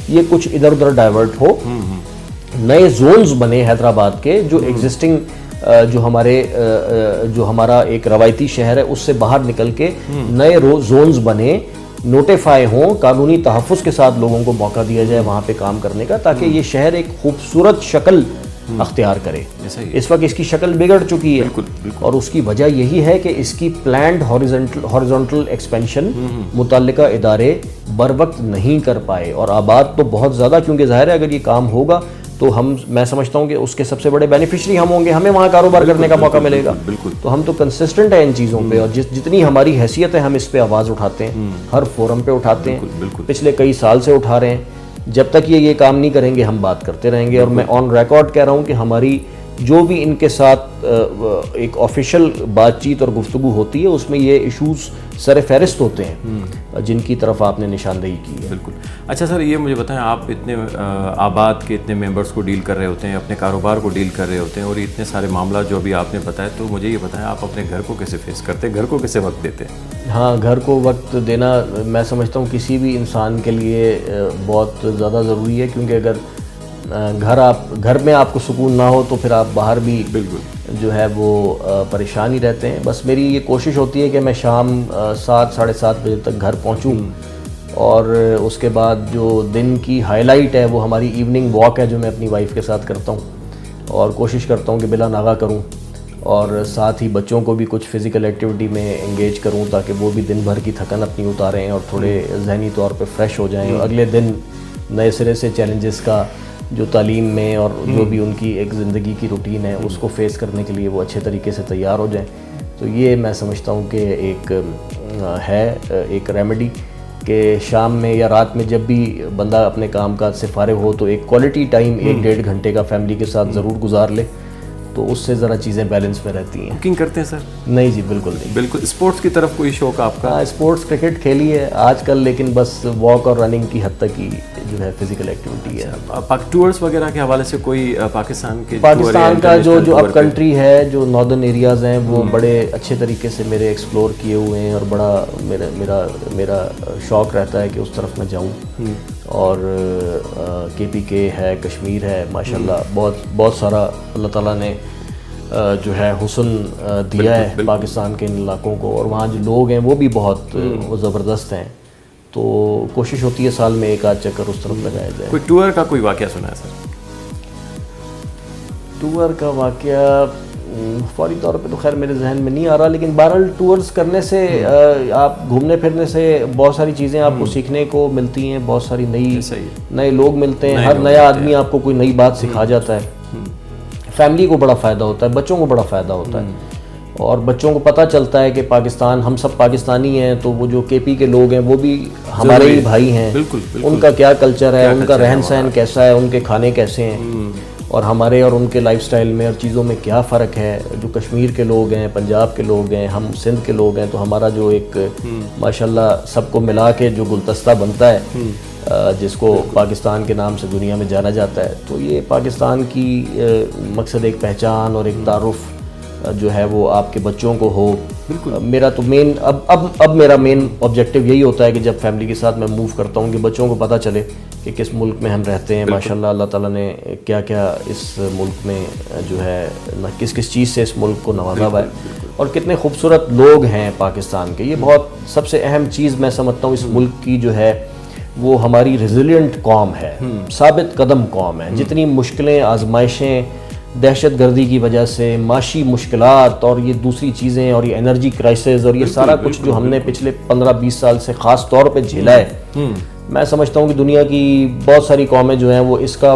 یہ کچھ ادھر ادھر ڈائیورٹ ہو, نئے زونز بنے حیدرآباد کے, جو ایگزسٹنگ جو ہمارا ایک روایتی شہر ہے اس سے باہر نکل کے نئے زونز بنے, نوٹیفائی ہوں, قانونی تحفظ کے ساتھ لوگوں کو موقع دیا جائے وہاں پہ کام کرنے کا, تاکہ یہ شہر ایک خوبصورت شکل اختیار کرے. اس وقت اس کی شکل بگڑ چکی ہے, اور اس کی وجہ یہی ہے کہ اس کی پلانڈ ہاریزونٹل ایکسپینشن متعلقہ ادارے بر وقت نہیں کر پائے, اور آباد تو بہت زیادہ, کیونکہ ظاہر ہے اگر یہ کام ہوگا تو میں سمجھتا ہوں کہ اس کے سب سے بڑے بینیفیشری ہم ہوں گے, ہمیں وہاں کاروبار کرنے کا موقع ملے گا. تو ہم تو کنسسٹنٹ ہیں ان چیزوں پہ, اور جتنی ہماری حیثیت ہے ہم اس پہ آواز اٹھاتے ہیں, ہر فورم پہ اٹھاتے ہیں, پچھلے کئی سال سے اٹھا رہے ہیں. جب تک یہ کام نہیں کریں گے ہم بات کرتے رہیں گے. اور میں آن ریکارڈ کہہ رہا ہوں کہ ہماری جو بھی ان کے ساتھ ایک آفیشیل بات چیت اور گفتگو ہوتی ہے اس میں یہ ایشوز سر فہرست ہوتے ہیں جن کی طرف آپ نے نشاندہی کی ہے. بالکل. اچھا سر, یہ مجھے بتائیں, آپ اتنے آباد کے اتنے ممبرس کو ڈیل کر رہے ہوتے ہیں, اپنے کاروبار کو ڈیل کر رہے ہوتے ہیں, اور اتنے سارے معاملات جو بھی آپ نے بتایا, تو مجھے یہ بتائیں آپ اپنے گھر کو کیسے فیس کرتے ہیں, گھر کو کیسے وقت دیتے ہیں؟ ہاں, گھر کو وقت دینا میں سمجھتا ہوں کسی بھی انسان کے لیے بہت زیادہ ضروری ہے, کیونکہ اگر گھر میں آپ کو سکون نہ ہو تو پھر آپ باہر بھی بالکل جو ہے وہ پریشان ہی رہتے ہیں. بس میری یہ کوشش ہوتی ہے کہ میں شام 7 ساڑھے 7 بجے تک گھر پہنچوں, اور اس کے بعد جو دن کی ہائی لائٹ ہے وہ ہماری ایوننگ واک ہے جو میں اپنی وائف کے ساتھ کرتا ہوں, اور کوشش کرتا ہوں کہ بلا ناغہ کروں, اور ساتھ ہی بچوں کو بھی کچھ فزیکل ایکٹیویٹی میں انگیج کروں تاکہ وہ بھی دن بھر کی تھکن اپنی اتاریں اور تھوڑے ذہنی طور پہ فریش ہو جائیں, اور اگلے دن نئے سرے سے چیلنجز کا جو تعلیم میں اور جو بھی ان کی ایک زندگی کی روٹین ہے اس کو فیس کرنے کے لیے وہ اچھے طریقے سے تیار ہو جائیں. تو یہ میں سمجھتا ہوں کہ ایک ریمیڈی کہ شام میں یا رات میں جب بھی بندہ اپنے کام کاج سے فارغ ہو تو ایک کوالٹی ٹائم 1-1.5 گھنٹے کا فیملی کے ساتھ ضرور گزار لے, تو اس سے ذرا چیزیں بیلنس میں رہتی ہیں. کوکنگ کرتے ہیں سر؟ نہیں جی, بالکل نہیں. بالکل. اسپورٹس کی طرف کوئی شوق آپ کا؟ ہاں, اسپورٹس کرکٹ کھیلی ہے آج کل, لیکن بس واک اور رننگ کی حد تک ہی جو ہے فزیکل ایکٹیویٹی ہے. ٹورس وغیرہ کے حوالے سے کوئی پاکستان کا جو اب کنٹری ہے, جو ناردرن ایریاز ہیں وہ بڑے اچھے طریقے سے میرے ایکسپلور کیے ہوئے ہیں, اور بڑا میرا شوق رہتا ہے کہ اس طرف میں جاؤں. اور KPK ہے, کشمیر ہے, ماشاءاللہ بہت سارا اللہ تعالیٰ نے جو ہے حسن دیا ہے پاکستان کے ان علاقوں کو, اور وہاں جو لوگ ہیں وہ بھی بہت زبردست ہیں. تو کوشش ہوتی ہے سال میں 1-8 چکر اس طرف لگایا جائے. کوئی ٹور کا کوئی واقعہ سنا ہے سر؟ ٹور کا واقعہ فوری طور پہ تو خیر میرے ذہن میں نہیں آ رہا, لیکن بہرحال ٹورز کرنے سے آپ گھومنے پھرنے سے بہت ساری چیزیں آپ کو سیکھنے کو ملتی ہیں, بہت ساری نئے لوگ ملتے ہیں, ہر نیا آدمی آپ کو کوئی نئی بات سکھا جاتا ہے. فیملی کو بڑا فائدہ ہوتا ہے, بچوں کو بڑا فائدہ ہوتا ہے, اور بچوں کو پتہ چلتا ہے کہ پاکستان, ہم سب پاکستانی ہیں, تو وہ جو KP کے لوگ ہیں وہ بھی ہمارے ہی بھائی ہیں. ان کا کیا کلچر ہے, ان کا رہن سہن کیسا ہے, ان کے کھانے کیسے ہیں, اور ہمارے اور ان کے لائف سٹائل میں اور چیزوں میں کیا فرق ہے. جو کشمیر کے لوگ ہیں, پنجاب کے لوگ ہیں, ہم سندھ کے لوگ ہیں, تو ہمارا جو ایک ماشاءاللہ سب کو ملا کے جو گلدستہ بنتا ہے جس کو پاکستان کے نام سے دنیا میں جانا جاتا ہے, تو یہ پاکستان کی مقصد ایک پہچان اور ایک تعارف جو ہے وہ آپ کے بچوں کو ہو. میرا تو اب میرا مین آبجیکٹیو یہی ہوتا ہے کہ جب فیملی کے ساتھ میں موو کرتا ہوں کہ بچوں کو پتہ چلے کہ کس ملک میں ہم رہتے ہیں, ماشاءاللہ اللہ تعالیٰ نے کیا کیا اس ملک میں جو ہے کس چیز سے اس ملک کو نوازا ہوا ہے, اور کتنے خوبصورت لوگ ہیں پاکستان کے. یہ بہت سب سے اہم چیز میں سمجھتا ہوں اس ملک کی جو ہے وہ ہماری ریزیلینٹ قوم ہے, ثابت قدم قوم ہے. جتنی مشکلیں, آزمائشیں, دہشت گردی کی وجہ سے, معاشی مشکلات, اور یہ دوسری چیزیں, اور یہ انرجی کرائسس, اور یہ سارا کچھ جو ہم نے پچھلے 15-20 سال سے خاص طور پہ جھیلا ہے, میں سمجھتا ہوں کہ دنیا کی بہت ساری قومیں جو ہیں وہ اس کا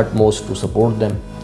utmost to support them।